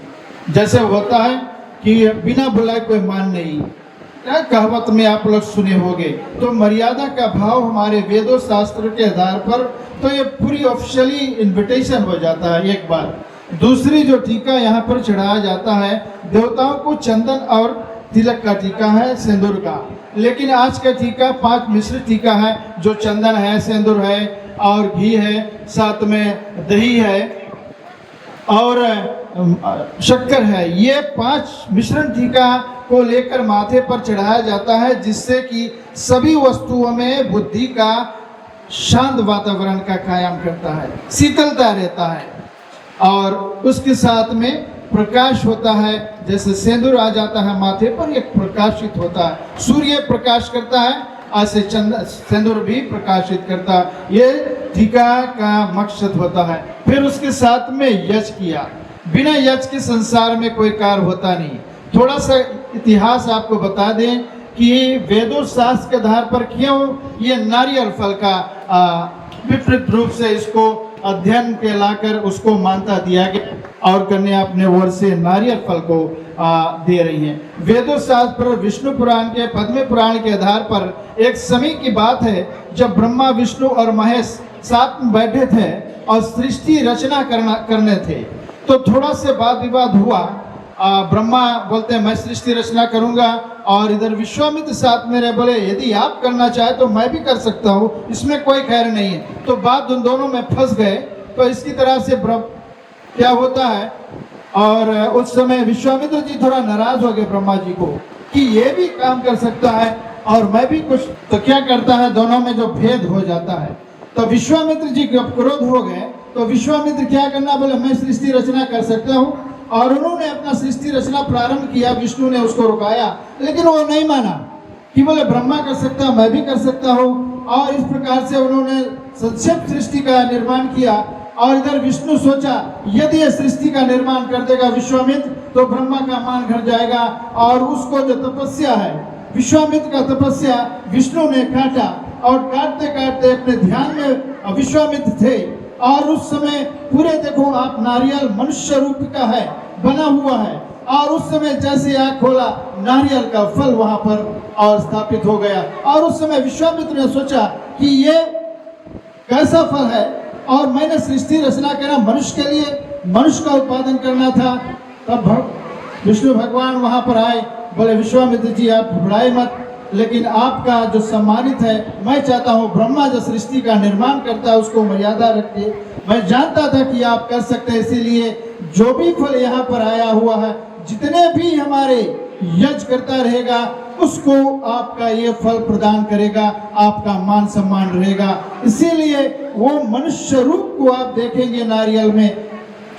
जैसे होता है कि बिना बुलाए कोई मान नहीं, क्या कहावत में आप लोग सुने होंगे। तो मर्यादा का भाव हमारे वेदों शास्त्र के आधार पर तो ये पूरी ऑफिशियली इनविटेशन हो जाता है एक बार। दूसरी जो टीका यहाँ पर चढ़ाया जाता है, देवताओं को चंदन और तिलक का टीका है, सिंदूर का। लेकिन आज का टीका 5 मिश्र टीका है, जो चंदन है, सिंदूर है और घी है, साथ में दही है और शक्कर है। ये 5 मिश्रण टीका को लेकर माथे पर चढ़ाया जाता है, जिससे कि सभी वस्तुओं में बुद्धि का शांत वातावरण का कायम करता है, शीतलता रहता है और उसके साथ में प्रकाश होता है। जैसे सिंदूर आ जाता है माथे पर, एक प्रकाशित होता है, सूर्य प्रकाश करता है, ऐसे सिंदूर भी प्रकाशित करता है। ये टीका का मकसद होता है। फिर उसके साथ में यज्ञ किया। बिना यज्ञ के संसार में कोई कार्य होता नहीं। थोड़ा सा इतिहास आपको बता दें कि वेदों शास्त्र के आधार पर क्यों ये नारियल फल का विपरीत रूप से इसको अध्ययन के लाकर उसको मान्यता दिया गया और कन्या अपने ओर से नारियल फल को दे रही हैं। वेदों शास्त्र पर विष्णु पुराण के पद्म पुराण के आधार पर एक समय की बात है जब ब्रह्मा, विष्णु और महेश साथ में बैठे थे और सृष्टि रचना करने थे। तो थोड़ा से वाद विवाद हुआ। ब्रह्मा बोलते हैं मैं सृष्टि रचना करूंगा और इधर विश्वामित्र साथ में रहे, बोले यदि आप करना चाहे तो मैं भी कर सकता हूँ, इसमें कोई खैर नहीं है। तो बात उन दोनों में फंस गए। तो इसकी तरह से क्या होता है, और उस समय विश्वामित्र जी थोड़ा नाराज हो गए ब्रह्मा जी को कि ये भी काम कर सकता है और मैं भी कुछ। तो क्या करता है, दोनों में जो भेद हो जाता है। तो विश्वामित्र जी जब क्रोध हो गए तो विश्वामित्र क्या करना, बोले मैं सृष्टि रचना कर सकता हूँ, और उन्होंने अपना सृष्टि रचना प्रारंभ किया। विष्णु ने उसको रुकाया, लेकिन वो नहीं माना कि बोले ब्रह्मा कर सकता, मैं भी कर सकता हूँ। और इस प्रकार से उन्होंने संक्षिप्त सृष्टि का निर्माण किया। और इधर विष्णु सोचा यदि ये सृष्टि का निर्माण कर देगा विश्वामित्र तो ब्रह्मा का मान घर जाएगा, और उसको जो तपस्या है, विश्वामित्र का तपस्या विष्णु ने काटा। और काटते काटते अपने ध्यान में विश्वामित्र थे, और उस समय पूरे देखो आप नारियल मनुष्य रूप का है, बना हुआ है, और उस समय जैसे आँख खोला नारियल का फल वहां पर और स्थापित हो गया। और उस समय विश्वामित्र ने सोचा कि ये कैसा फल है, और मैंने सृष्टि रचना करा मनुष्य के लिए, मनुष्य का उत्पादन करना था। तब विष्णु भगवान वहां पर आए, बोले विश्वामित्र जी आप घबराए मत, लेकिन आपका जो सम्मानित है, मैं चाहता हूँ ब्रह्मा जो सृष्टि का निर्माण करता है उसको मर्यादा रखिए। मैं जानता था कि आप कर सकते हैं, इसीलिए जो भी फल यहाँ पर आया हुआ है, जितने भी हमारे यज्ञ करता रहेगा उसको आपका ये फल प्रदान करेगा, आपका मान सम्मान रहेगा। इसीलिए वो मनुष्य रूप को आप देखेंगे नारियल में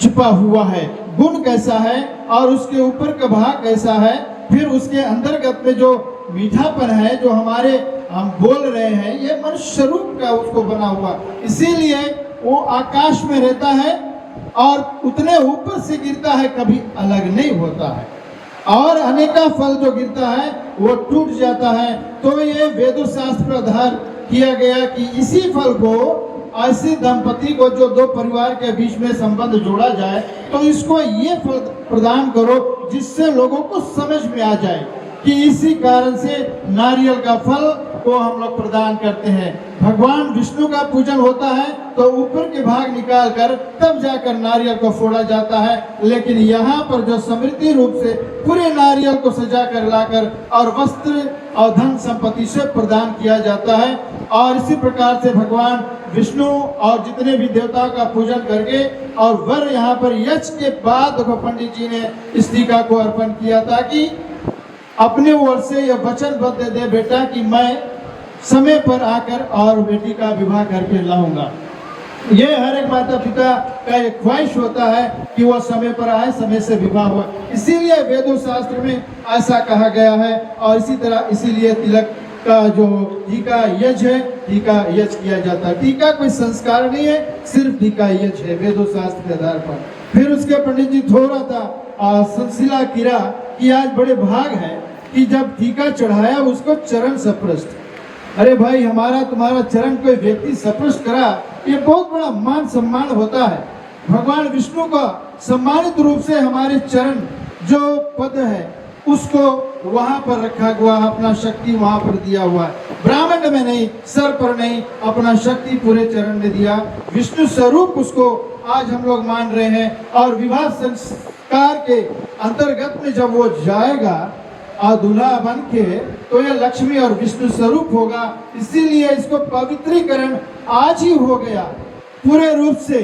छुपा हुआ है, गुण कैसा है और उसके ऊपर का भाग कैसा है, फिर उसके अंतर्गत में जो मीठापन है जो हमारे हम बोल रहे हैं, ये मनुष्य रूप का उसको बना हुआ। इसीलिए वो आकाश में रहता है और उतने ऊपर से गिरता है, कभी अलग नहीं होता है, और अनेका फल जो गिरता है वो टूट जाता है। तो ये वेदों शास्त्र पर आधार किया गया कि इसी फल को ऐसे दंपति को जो दो परिवार के बीच में संबंध जोड़ा जाए, तो इसको ये फल प्रदान करो जिससे लोगों को समझ में आ जाए कि इसी कारण से नारियल का फल को हम लोग प्रदान करते हैं। भगवान विष्णु का पूजन होता है तो ऊपर के भाग निकाल कर तब जाकर नारियल को फोड़ा जाता है, लेकिन यहाँ पर जो समृद्धि रूप से पूरे नारियल को सजा कर लाकर और वस्त्र और धन संपत्ति से प्रदान किया जाता है। और इसी प्रकार से भगवान विष्णु और जितने भी देवताओं का पूजन करके और वर यहाँ पर यज्ञ के बाद पंडित जी ने इस टीका को अर्पण किया था कि अपने ओर से यह वचन बद्ध दे बेटा कि मैं समय पर आकर और बेटी का विवाह करके लाऊंगा। ये हर एक माता पिता का एक ख्वाहिश होता है कि वह समय पर आए, समय से विवाह हो। इसीलिए वेदों शास्त्र में ऐसा कहा गया है। और इसी तरह इसीलिए तिलक का जो टीका यज्ञ है, टीका यज्ञ किया जाता है। टीका कोई संस्कार नहीं है, सिर्फ टीका यज्ञ है वेदों शास्त्र के आधार पर। फिर उसके पंडित जी थोड़ा था सिलसिला किया कि आज बड़े भाग है कि जब टीका चढ़ाया उसको चरण सप्रस्त, अरे भाई, हमारा तुम्हारा चरण कोई व्यक्ति स्पर्श करा, ये बहुत बड़ा मान सम्मान होता है। भगवान विष्णु का सम्मानित रूप से हमारे चरण जो पद है उसको वहां पर रखा हुआ, अपना शक्ति वहां पर दिया हुआ है। ब्राह्मण में नहीं, सर पर नहीं, अपना शक्ति पूरे चरण में दिया। विष्णु स्वरूप उसको आज हम लोग मान रहे हैं। और विवाह संस्कार के अंतर्गत में जब वो जाएगा दूल्हा बन के, तो ये लक्ष्मी और विष्णु स्वरूप होगा। इसीलिए इसको पवित्रीकरण आज ही हो गया पूरे रूप से,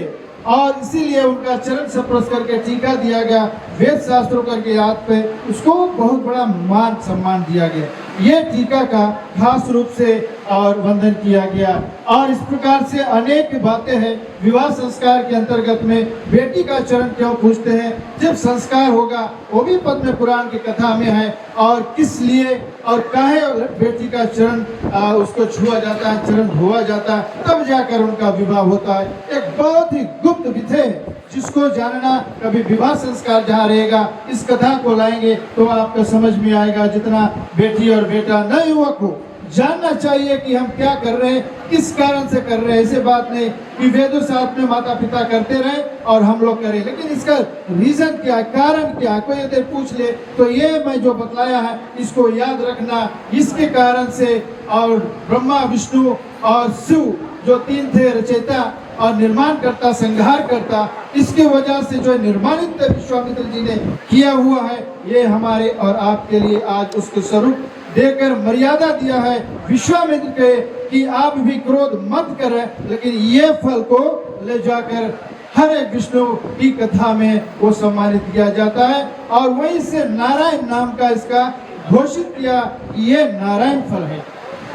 और इसीलिए उनका चरण स्पर्श करके टीका दिया गया, वेद शास्त्रों करके याद पे उसको बहुत बड़ा मान सम्मान दिया गया। ये टीका का खास रूप से और वंदन किया गया। और इस प्रकार से अनेक बातें हैं विवाह संस्कार के अंतर्गत में। बेटी का चरण क्यों पूछते हैं? जब संस्कार होगा, वो भी पद्म पुराण की कथा में है, और किस लिए और काहे बेटी का चरण उसको छुआ जाता है, चरण धोआ जाता है, तब जाकर उनका विवाह होता है। एक बहुत ही गुप्त विधि है, जिसको जानना, कभी विवाह संस्कार जहाँ रहेगा, इस कथा को लाएंगे तो आपको समझ में आएगा। जितना बेटी और बेटा नए युवक को जानना चाहिए कि हम क्या कर रहे हैं, किस कारण से कर रहे हैं। ऐसे बात नहीं कि वेदों से अपने माता पिता करते रहे और हम लोग करें, लेकिन इसका रीजन क्या है, कारण क्या है, कोई यदि पूछ ले तो ये मैं जो बतलाया है इसको याद रखना। इसके कारण से, और ब्रह्मा विष्णु और शिव जो तीन थे रचयिता और निर्माण करता, संहार करता, इसके वजह से जो निर्माणित विश्वामित्र जी ने किया हुआ है, ये हमारे और आपके लिए आज उसके स्वरूप देकर मर्यादा दिया है विश्वामित्र के कि आप भी क्रोध मत करें, लेकिन ये फल को ले जाकर हर एक विष्णु की कथा में वो सम्मानित किया जाता है। और वहीं से नारायण नाम का इसका घोषित किया, ये नारायण फल है,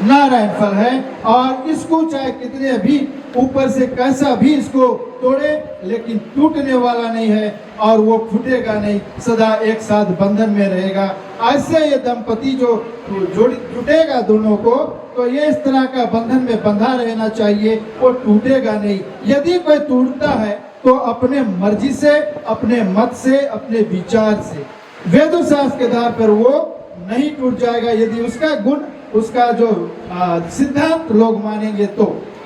नारायण फल है। और इसको चाहे कितने भी ऊपर से कैसा भी इसको तोड़े, लेकिन टूटने वाला नहीं है और वो फूटेगा नहीं, सदा एक साथ बंधन में रहेगा। ऐसे ये दंपति जो जुटेगा दोनों को, तो ये इस तरह का बंधन में बंधा रहना चाहिए, वो टूटेगा नहीं। यदि कोई टूटता है तो अपने मर्जी से, अपने मत से, अपने विचार से, वेदों शास्त्र के आधार पर वो नहीं टूट जाएगा, यदि उसका गुण, उसका जो सिद्धांत लोग मानेंगे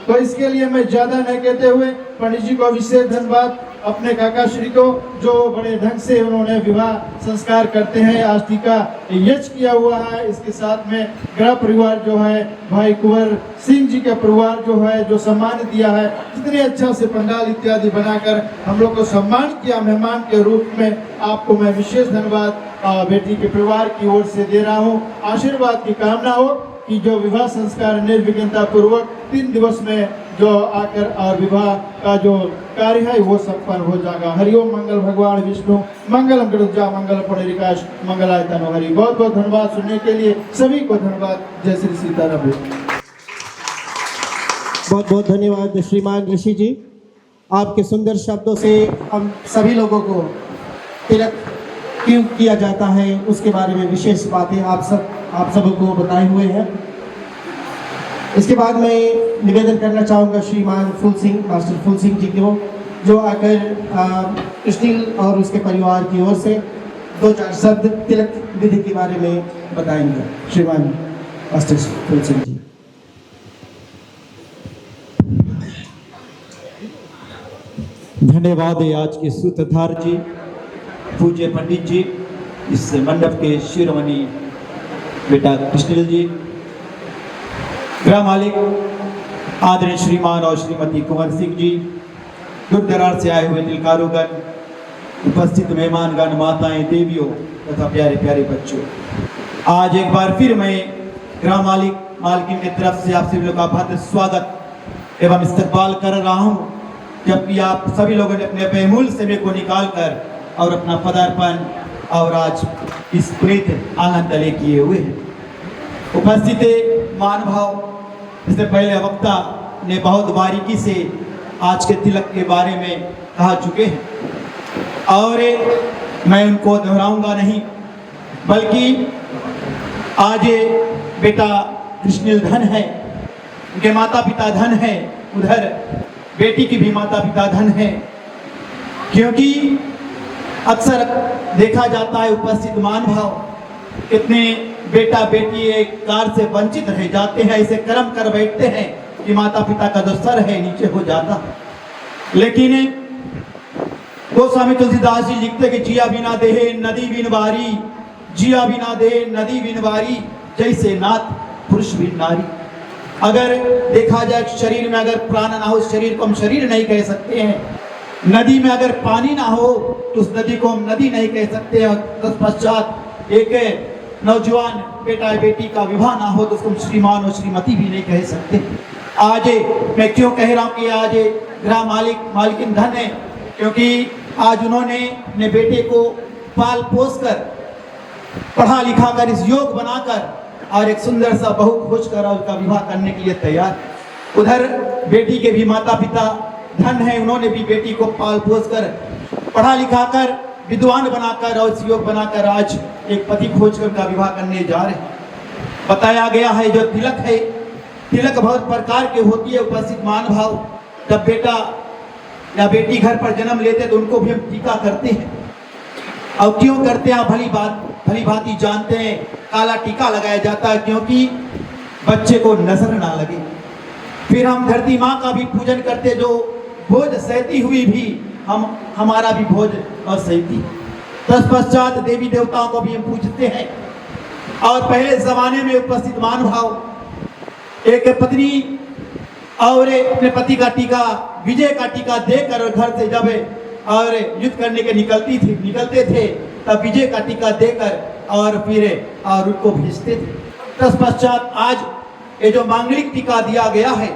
तो इसके लिए मैं ज्यादा नहीं कहते हुए पंडित जी को विशेष धन्यवाद, अपने काका श्री को जो बड़े ढंग से उन्होंने विवाह संस्कार करते हैं, आज टीका यज्ञ किया हुआ है। इसके साथ में ग्रह परिवार जो है, भाई कुंवर सिंह जी का परिवार जो है, जो सम्मान दिया है, जितने अच्छा से पंडाल इत्यादि बनाकर हम लोग को सम्मान किया मेहमान के रूप में, आपको मैं विशेष धन्यवाद बेटी के परिवार की ओर से दे रहा हूँ। आशीर्वाद की कामना हो कि जो विवाह संस्कार निर्विघ्नता पूर्वक 3 दिवस में जो आकर और विवाह का जो कार्य है वो संपन्न हो जाएगा। हरिओम मंगल भगवान विष्णु, मंगलम गरुड़ध्वजा, मंगल पुंडरीकाक्ष, मंगलाय तनो हरि। बहुत बहुत धन्यवाद सुनने के लिए, सभी को धन्यवाद। जय श्री सीताराम। बहुत बहुत धन्यवाद श्रीमान ऋषि जी, आपके सुंदर शब्दों से हम सभी लोगों को तिलक क्यों किया जाता है उसके बारे में विशेष बातें आप सबको बताए हुए हैं। इसके बाद मैं निवेदन करना चाहूँगा श्रीमान फूल सिंह, मास्टर फूल सिंह जी को, जो आकर कृष्णिल और उसके परिवार की ओर से 2-4 शब्द तिलक विधि के बारे में बताएंगे। श्रीमान मास्टर फूल सिंह जी। धन्यवाद है आज के सूत्रधार जी, पूज्य पंडित जी, इस मंडप के शिरोमणि बेटा कृष्णिल जी, गृह मालिक आदरणीय श्रीमान और श्रीमती कुंवर सिंह जी, दूर दरार से आए हुए तिलकारोगण, उपस्थित मेहमानगण, माताएं, देवियों तथा प्यारे प्यारे बच्चों, आज एक बार फिर मैं गृह मालकिन की तरफ से आप सभी लोगों का भव्य स्वागत एवं इस्तकबाल कर रहा हूँ, जबकि आप सभी लोगों ने अपने बहुमूल्य समय को निकाल कर और अपना पदार्पण और आज इस पुनीत आंगन तले किए हुए हैं। उपस्थित महानुभाव, इससे पहले वक्ता ने बहुत बारीकी से आज के तिलक के बारे में कहा चुके हैं और मैं उनको दोहराऊंगा नहीं, बल्कि आज बेटा कृष्णिल धन है, उनके माता पिता धन है, उधर बेटी की भी माता पिता धन है, क्योंकि अक्सर देखा जाता है उपस्थित महानुभाव कितने बेटा बेटी एक कार से वंचित रह जाते हैं, ऐसे कर्म कर बैठते हैं कि माता पिता का जो सर है नीचे हो जाता। लेकिन गोस्वामी तुलसीदास जी लिखते कि जिया बिना देहे नदी बिन बारी, जिया बिना देहे नदी बिन बारी, जैसे नाथ पुरुष बिन नारी। अगर देखा जाए शरीर में अगर प्राण ना हो, शरीर को हम शरीर नहीं कह सकते हैं। नदी में अगर पानी ना हो तो उस नदी को हम नदी नहीं कह सकते। और तत्पश्चात एक नौजवान बेटा बेटी का विवाह ना हो तो उसको हम श्रीमान और श्रीमती भी नहीं कह सकते। आज मैं क्यों कह रहा हूँ कि आज ग्राम मालकिन धन है, क्योंकि आज उन्होंने अपने बेटे को पाल पोस कर पढ़ा लिखा कर इस योग बनाकर और एक सुंदर सा बहू खोज कर और उसका विवाह करने के लिए तैयार। उधर बेटी के भी माता पिता धन है, उन्होंने भी बेटी को पाल पोस कर पढ़ा लिखा कर विद्वान बनाकर और इस योग बनाकर आज एक पति खोज कर उनका विवाह करने जा रहे हैं। बताया गया है जो तिलक है, तिलक बहुत प्रकार के होती है। उपस्थित मान भाव, जब बेटा या बेटी घर पर जन्म लेते तो उनको भी हम टीका करते हैं। और क्यों करते हैं भली भांति जानते हैं। काला टीका लगाया जाता है क्योंकि बच्चे को नजर ना लगे। फिर हम धरती माँ का भी पूजन करते, जो भोज सहती हुई भी हमारा भी भोज और सहती। तत्पश्चात देवी देवताओं को भी हम पूजते हैं। और पहले जमाने में उपस्थित मान भाव एक पत्नी और अपने पति का टीका, विजय का टीका देकर घर से जब और युद्ध करने के निकलते थे तब विजय का टीका देकर और फिर और उनको भेजते थे। तत्पश्चात आज ये जो मांगलिक टीका दिया गया है,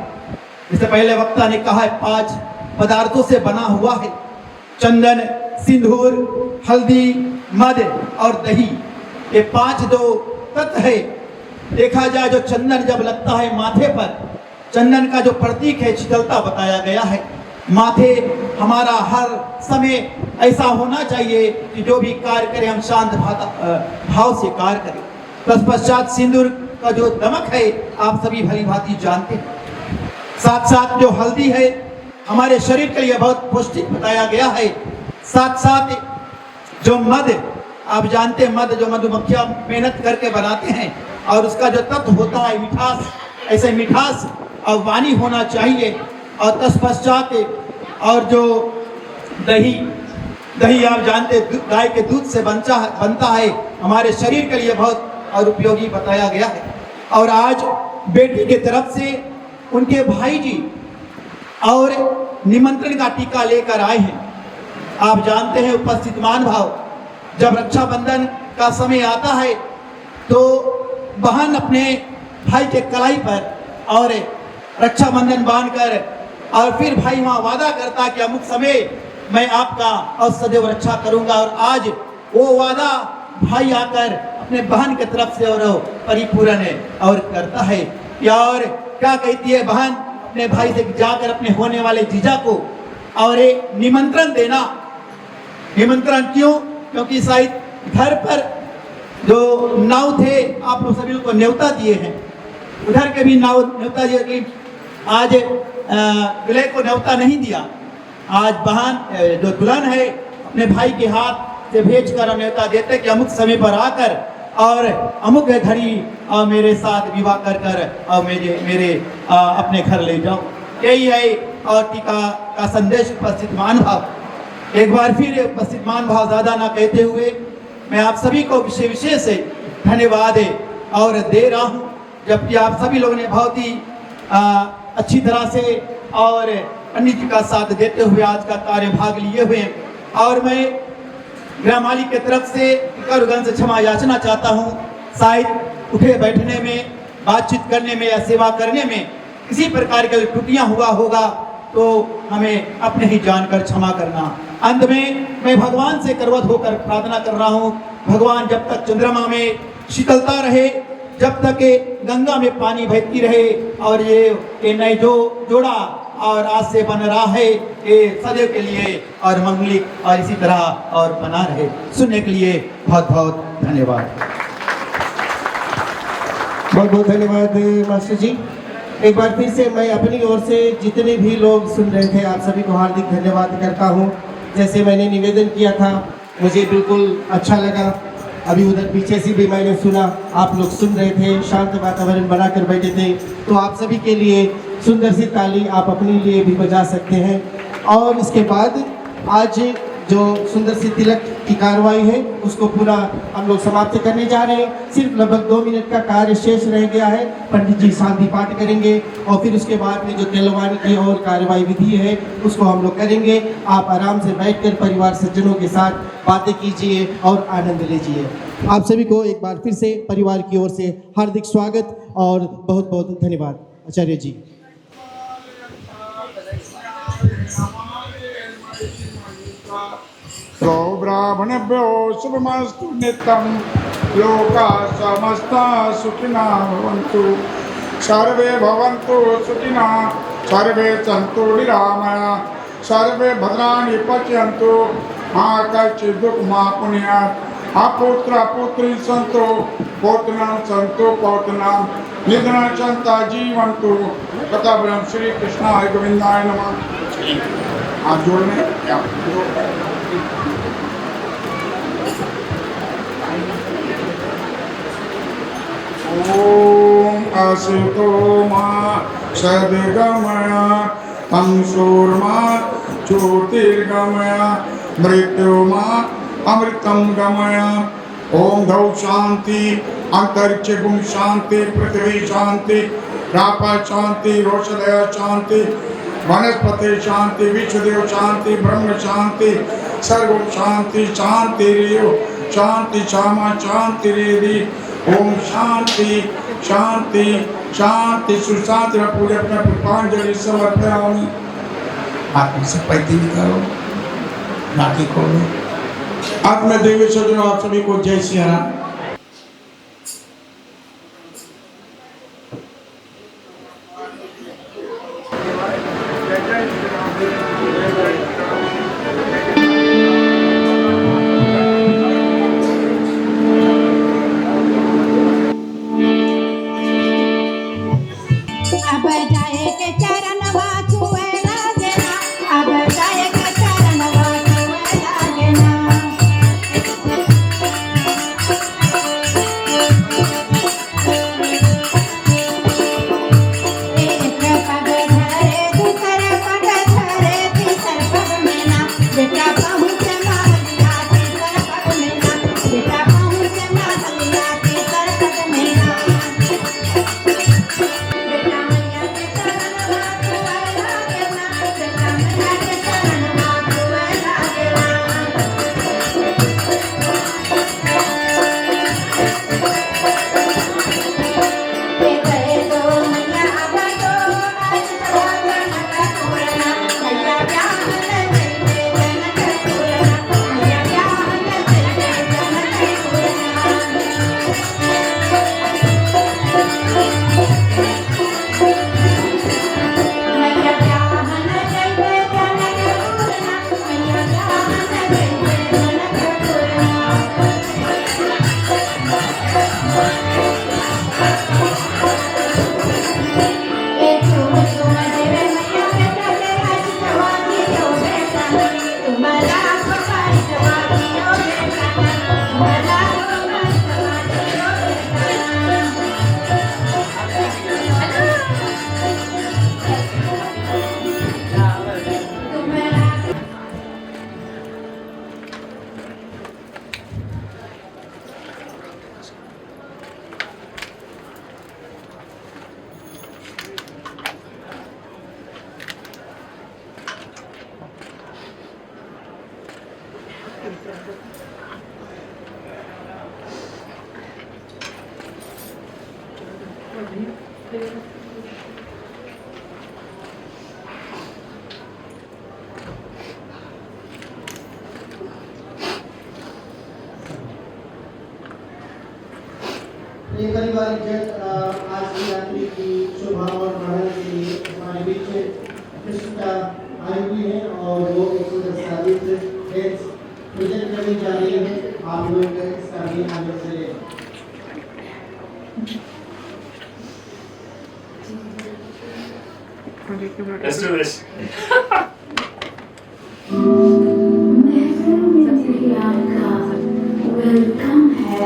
जिसे पहले वक्ता ने कहा है 5 पदार्थों से बना हुआ है। चंदन, सिंदूर, हल्दी, मध और दही, ये 5 जो तत्व है। देखा जाए जो चंदन जब लगता है माथे पर, चंदन का जो प्रतीक है शीतलता बताया गया है। माथे हमारा हर समय ऐसा होना चाहिए कि जो भी कार्य करें हम शांत भाव से कार्य करें। तत्पश्चात सिंदूर का जो दमक है आप सभी भली भांति जानते हैं। साथ साथ जो हल्दी है हमारे शरीर के लिए बहुत पौष्टिक बताया गया है। साथ साथ जो मध, आप जानते हैं मध जो मधुमक्खियां मेहनत करके बनाते हैं और उसका जो तत्व होता है मिठास, ऐसे मिठास और वाणी होना चाहिए। और तत्पश्चात और जो दही आप जानते गाय के दूध से बनता है, हमारे शरीर के लिए बहुत और उपयोगी बताया गया है। और आज बेटी के तरफ से उनके भाई जी और निमंत्रण का टीका लेकर आए हैं। आप जानते हैं उपस्थित मान भाव, जब रक्षाबंधन का समय आता है तो बहन अपने भाई के कलाई पर और रक्षाबंधन बांधकर और फिर भाई वहाँ वादा करता कि अमुक समय मैं आपका और सदैव रक्षा करूंगा। और आज वो वादा भाई आकर अपने बहन की तरफ से और परिपूर्ण और करता है। और क्या कहती है बहन अपने भाई से जाकर अपने होने वाले जीजा को और एक निमंत्रण देना। निमंत्रण क्यों? क्योंकि शायद घर पर जो नाव थे आप लोग सभी को न्योता दिए हैं, उधर के भी न्योता दिए कि आज दूल्हे को न्योता नहीं दिया। आज बहन जो दुल्हन है अपने भाई के हाथ से भेजकर न्योता देते कि अमुक समय पर आकर और अमुक घड़ी और मेरे साथ विवाह कर और मेरे अपने घर ले जाओ। यही है और टीका का संदेश उपस्थित मान भाव। एक बार फिर उपस्थित मान भाव ज़्यादा ना कहते हुए मैं आप सभी को विशेष धन्यवाद और दे रहा हूँ, जबकि आप सभी लोगों ने बहुत ही अच्छी तरह से और पंडित जी का साथ देते हुए आज का कार्य भाग लिए हुए हैं। और मैं ग्राम मालिक की तरफ से करुगन से क्षमा याचना चाहता हूँ। शायद उठे बैठने में, बातचीत करने में या सेवा करने में किसी प्रकार की त्रुटियां हुआ होगा तो हमें अपने ही जानकर क्षमा करना। अंत में मैं भगवान से करवत होकर प्रार्थना कर रहा हूँ, भगवान जब तक चंद्रमा में शीतलता रहे, जब तक गंगा में पानी बहती रहे और ये नए जो जोड़ा और आज से बन रहा है ये सदैव के लिए और मंगलिक और इसी तरह और बना रहे। सुनने के लिए बहुत बहुत धन्यवाद। बहुत बहुत धन्यवाद मास्टर जी। एक बार फिर से मैं अपनी ओर से जितने भी लोग सुन रहे थे आप सभी को हार्दिक धन्यवाद करता हूं। जैसे मैंने निवेदन किया था मुझे बिल्कुल अच्छा लगा अभी उधर पीछे से भी मैंने सुना, आप लोग सुन रहे थे, शांत वातावरण बनाकर बैठे थे। तो आप सभी के लिए सुंदर सी ताली आप अपने लिए भी बजा सकते हैं। और इसके बाद आज जो सुंदर सी तिलक की कार्रवाई है उसको पूरा हम लोग समाप्त करने जा रहे हैं। सिर्फ लगभग 2 मिनट का कार्य शेष रह गया है। पंडित जी शांति पाठ करेंगे और फिर उसके बाद में जो तिलवानी की और कार्रवाई विधि है उसको हम लोग करेंगे। आप आराम से बैठकर परिवार सज्जनों के साथ बातें कीजिए और आनंद लीजिए। आप सभी को एक बार फिर से परिवार की ओर से हार्दिक स्वागत और बहुत बहुत धन्यवाद। आचार्य जी। सो ब्राह्मणेभ्यो शुभमस्तु नित्यं लोकाः समस्ताः सुखिनः भवन्तु सर्वे भवन्तु सुखिनः सर्वे सन्तु निरामयाः सर्वे भद्राणि पश्यन्तु मा कश्चित् दुःखं मा पुण्यात् अपुत्र पुत्री सन्तु पौत्रः सन्तु पौत्रः निधनं सन्तः जीवन्तु तथा ब्रह्म श्री कृष्णाय गोविंदाय नमः। हाथ जोड़ने क्या ओम असितो मा सद्गमय तं सूर्मा ज्योतिर्गमय मृत्युमा अमृतं गमय। ओम धौ शांति अंतरिक्ष गुम शांति पृथ्वी शांति रापा शांति रोषदय शांति वनस्पति शांति विश्वदेव शांति ब्रह्म शांति सर्व शांति शांति शांति क्षमा शांति रेदी। ओम शांति शांति शांति सुशांति। पूजा अपना पुष्पांजलि समर्पयामि। हाथ में से पैती निकालो, नाकी खोलो। आत्म देवी सज्जनों आप सभी को जय सिया राम। ये परिवार आज की रात्रि की शोभा और बढ़ाने के लिए हमारे बीच कृष्णा आई हुई है और वो एक सुंदर साबित डांस प्रेजेंट करने जा रही है। आप लोग इसका भी आनंद लें। Let's do this. वेलकम है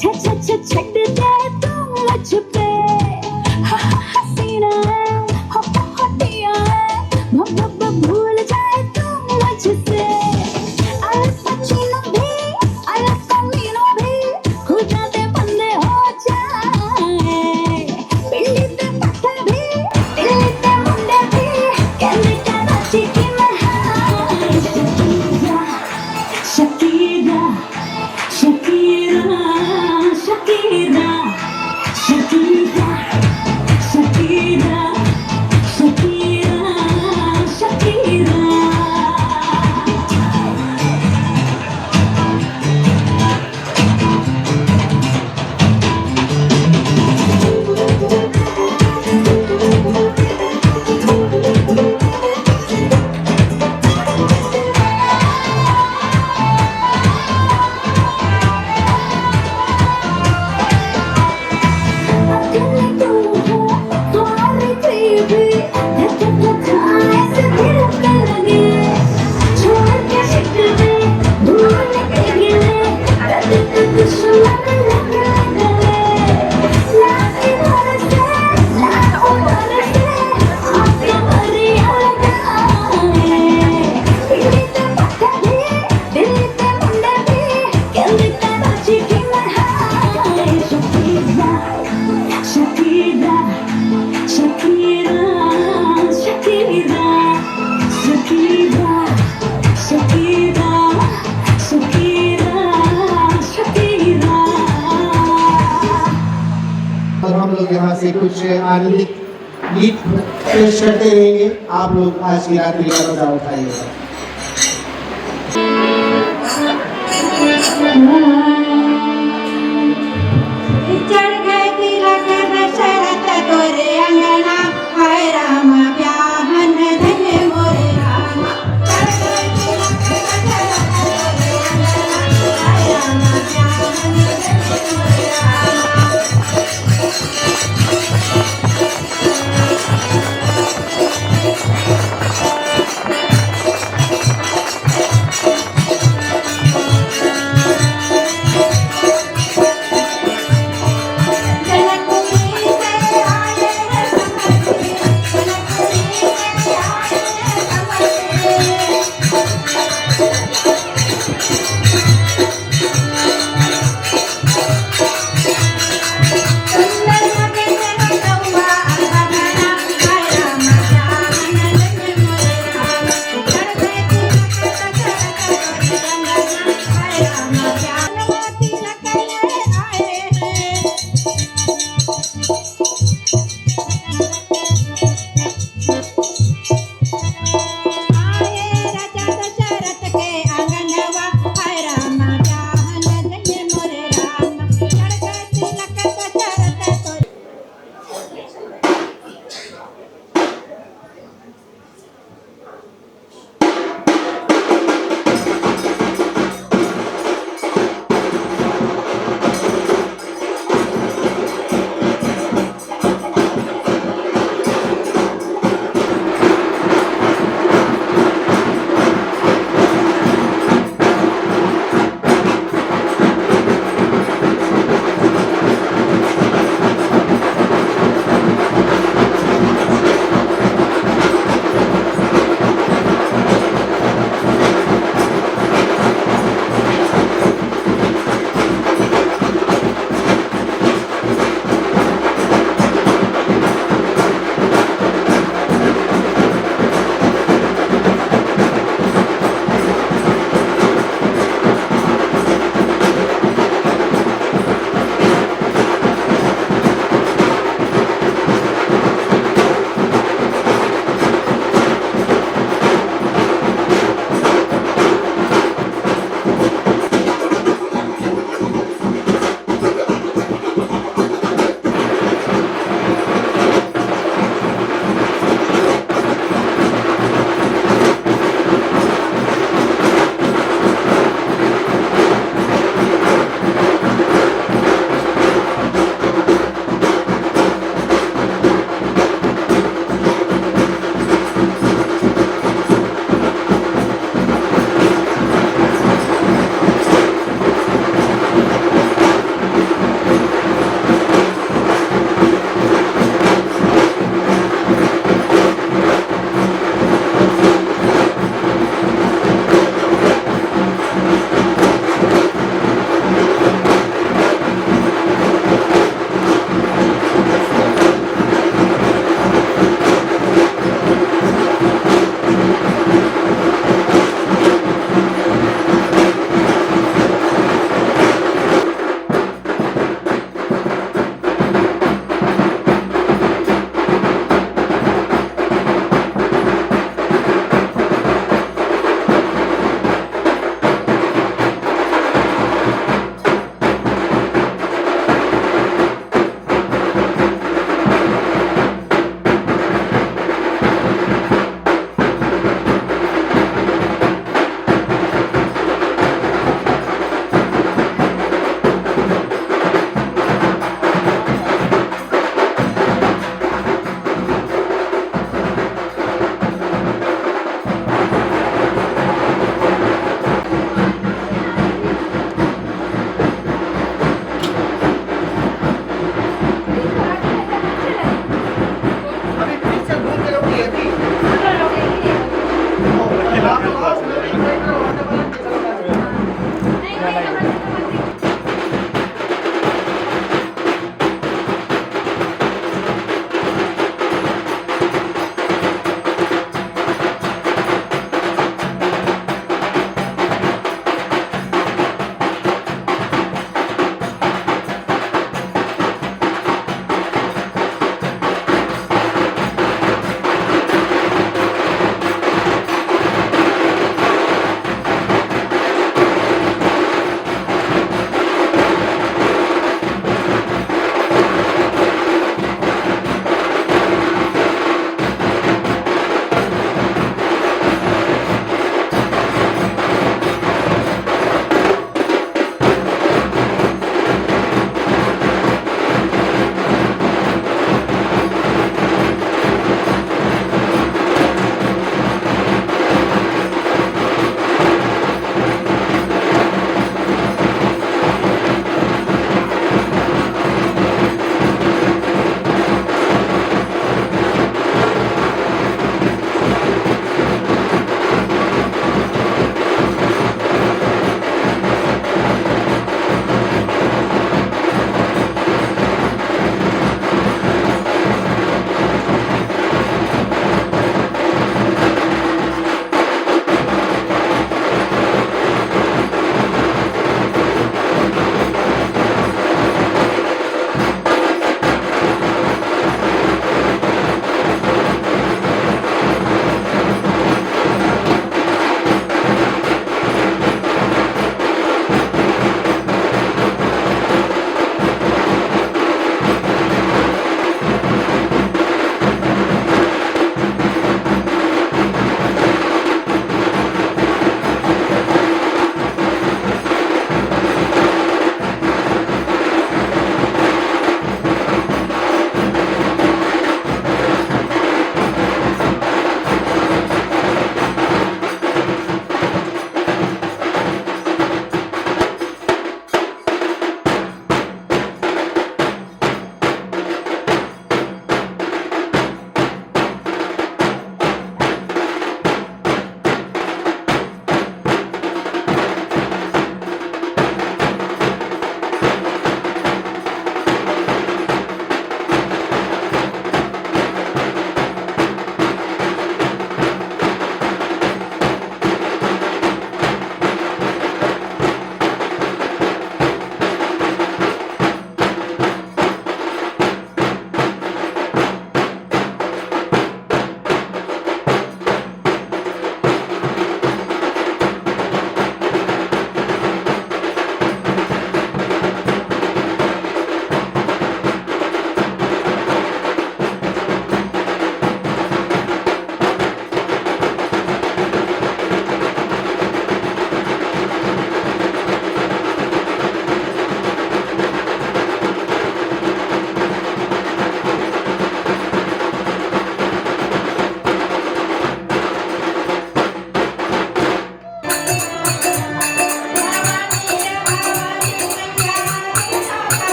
छट जाए तुम मुझ पे हसीना है होटिया है भूल जाए तुम मुझसे अल पचीनो भी हो जाते बंदे हो जाए पिंडी ते पत्थर भी दिल्ली ते मुंडे भी कहने का नाची की मैं Shakira Shakira Shakira Shakira Shakira Shakira Shakira Shakira, Shakira, Shakira, Shakira, Shakira, Shakira, Shakira. और हम लोग यहाँ से कुछ आनंदित गीत पेश करते रहेंगे। आप लोग आज की रात्रि का मजा उठाइएगा। चढ़ गए तिलक दशरथ तोरे अंगना हाय राम ब्याहन धन्य मोरे राम चढ़ गए तिलक दशरथ तोरे अंगना हाय राम ब्याहन धन्य मोरे राम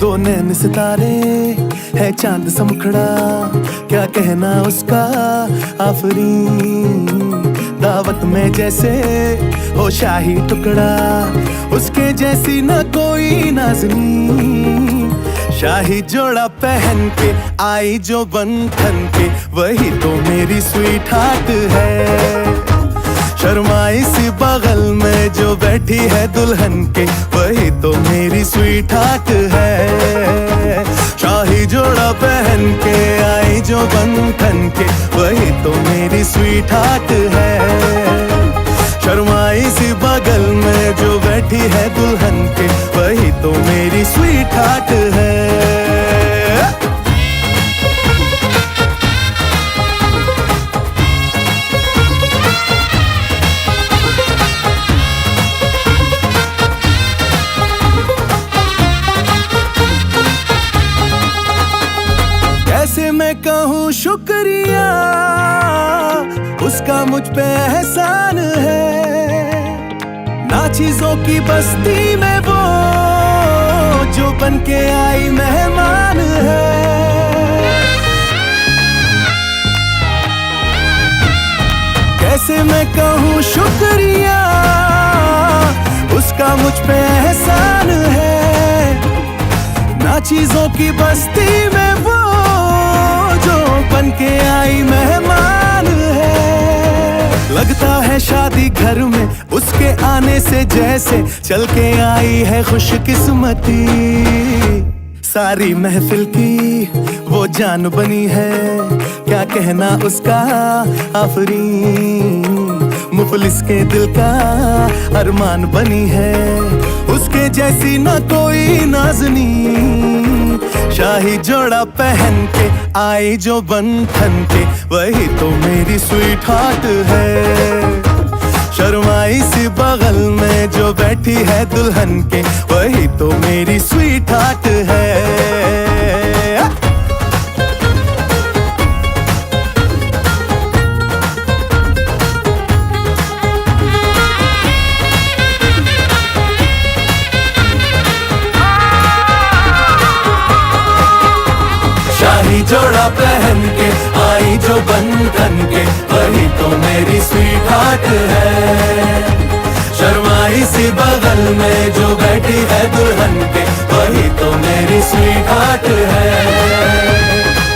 दो नैन सितारे है चांद सा मुखड़ा, क्या कहना उसका आफरीन। दावत में जैसे हो शाही टुकड़ा, उसके जैसी न कोई नाज़नीन। शाही जोड़ा पहन के आई जो बंधन के, वही तो मेरी स्वीट हार्ट है। शर्माई सी बगल में जो बैठी है दुल्हन के, वही तो मेरी स्वीट हार्ट है। शाही जोड़ा पहन के आई जो बंधन के, वही तो मेरी स्वीट हार्ट है। शर्माई सी बगल में जो बैठी है दुल्हन के, वही तो मेरी स्वीट हार्ट है। मैं कहूँ शुक्रिया, उसका मुझ पे एहसान है। ना चीजों की बस्ती में वो जो बन के आई मेहमान है। कैसे मैं कहूँ शुक्रिया, उसका मुझ पे एहसान है। ना चीजों की बस्ती में वो जो बन के आई मेहमान है। लगता है शादी घर में उसके आने से जैसे चल के आई है खुशकिस्मती। सारी महफिल की वो जान बनी है, क्या कहना उसका आफरीन। मुफलिस के दिल का अरमान बनी है, उसके जैसी ना कोई नाज़नीन। शाही जोड़ा पहन के आई जो बंधन के, वही तो मेरी स्वीट हार्ट है। शर्माई सी बगल में जो बैठी है दुल्हन के, वही तो मेरी स्वीट हार्ट है। शाही जोड़ा पहन के आई जो बंधन के, वही मेरी स्वीट हार्ट है। शर्माई सी बगल में जो बैठी है दुल्हन के, वही तो मेरी स्वीट हार्ट है।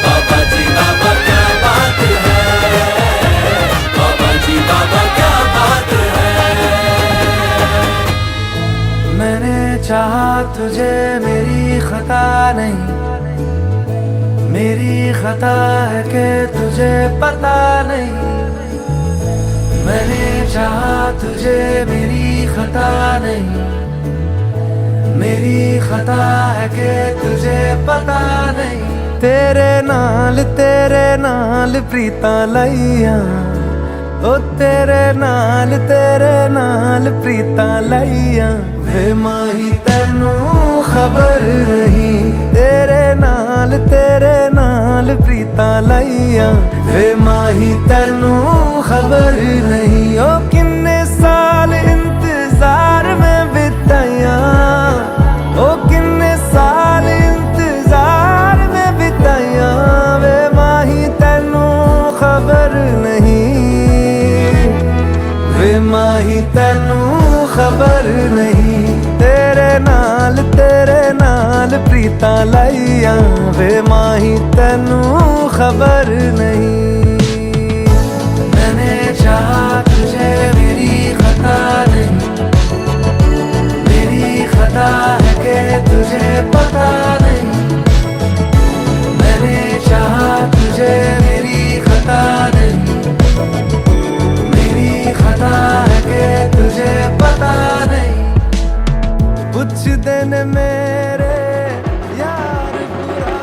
बाबा जी बाबा क्या बात है, बाबा जी बाबा क्या बात है। मैंने चाहा तुझे मेरी खता नहीं, मेरी खता है कि तुझे पता नहीं। मैंने चाहा तुझे मेरी खता नहीं, मेरी खता है कि तुझे पता नहीं। तेरे नाल प्रीता लइया, ओ तेरे नाल प्रीता लइया। वे माही तैनू खबर नहीं, तेरे नाल प्रीता लइया। वे माही तैनू खबर नहीं, ओ किन्ने साल इंतजार में बिताया, ओ किन्ने साल इंतजार में बिताया। वे माही तैनू खबर नहीं, वे माही तैनू खबर नहीं। तेरे नाल प्रीता लइया, वे माही तैनू खबर नहीं। मैंने चाहा तुझे मेरी खता नहीं, मेरी खता है कि तुझे पता नहीं। मैंने चाहा तुझे मेरी खता नहीं, मेरी खता है कि तुझे पता नहीं। कुछ दिन मेरे यार बुरा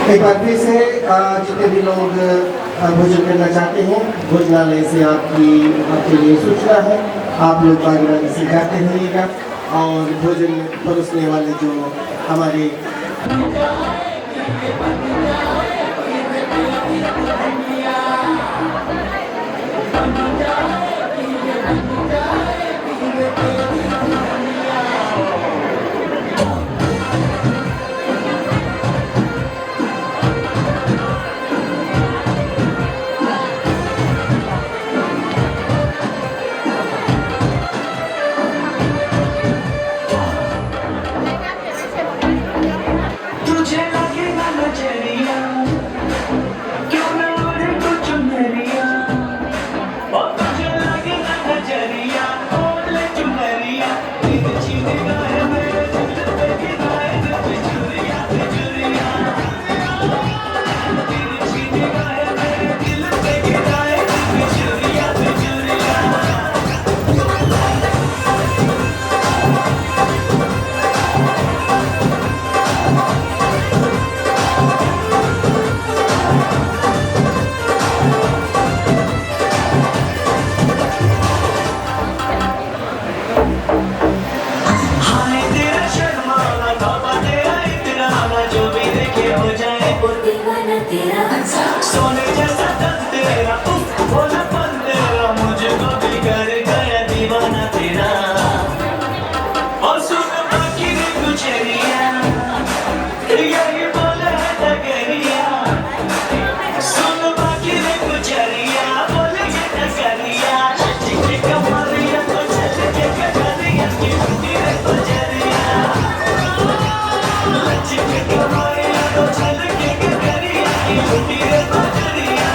एक बार फिर से जितने भी लोग भोजन करना चाहते हैं, भोजनालय से आपके लिए सूचना है, आप लोग बारी से जाते रहिएगा। और भोजन परोसने वाले जो हमारे तुझे लगे ना नजरिया, क्यों ना उड़े तू चुनरिया, और तुझे लगे ना नजरिया, ओले चुनरिया, तिरछी निगाहें मेरे दिल पे गिराए दे बिजुरिया, बिजुरिया, तिरछी निगाहें मेरे दिल पे गिराए दे बिजुरिया, बिजुरिया। हाय तेरा शर्माना, बाबा तेरा इतराना, जो भी देखे हो जाए वो दीवाना तेरा। सोने जैसा तन तेरा, उफ भोलापन तेरा, मुझको भी कर गया दीवाना तेरा। और सुन बाकी रे गुजरिया, यही बोले है डगरिया, सुन बाकी रे गुजरिया, बोले ये डगरिया, लचके कमरिया तो चल के कगरिया की बुद्धि रे गुजरिया, लचके कमरिया तो चल के कगरिया की बुद्धि रे गुजरिया।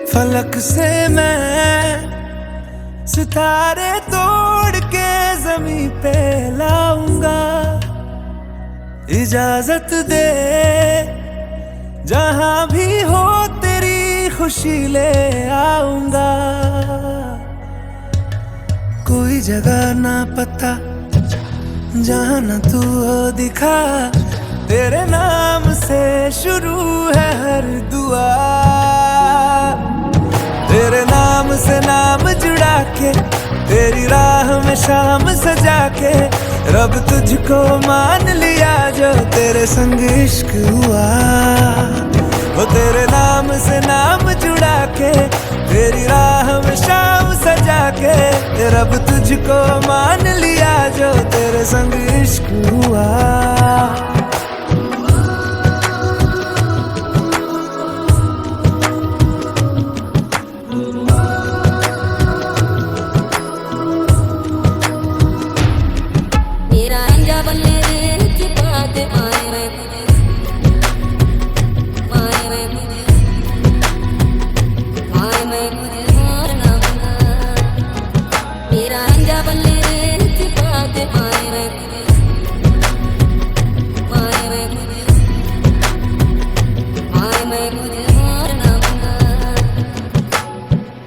फलक से मैं सितारे तोड़ के जमीन पे लाऊंगा, इजाजत दे जहां भी हो तेरी खुशी ले आऊंगा। कोई जगह ना पता जहां न तू हो दिखा, तेरे नाम से शुरू है हर दुआ। तेरे नाम से नाम जुड़ा के, तेरी राह में शाम सजा के, रब तुझको मान लिया जो तेरे संग इश्क हुआ। वो तेरे नाम से नाम जुड़ा के, तेरी राह में शाम सजा के, रब तुझको मान लिया जो तेरे संग इश्क हुआ।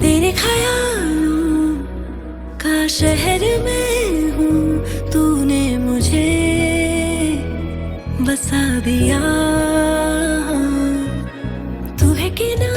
तेरे ख्यालों का शहर में हूँ, तूने मुझे बसा दिया। तू है कि ना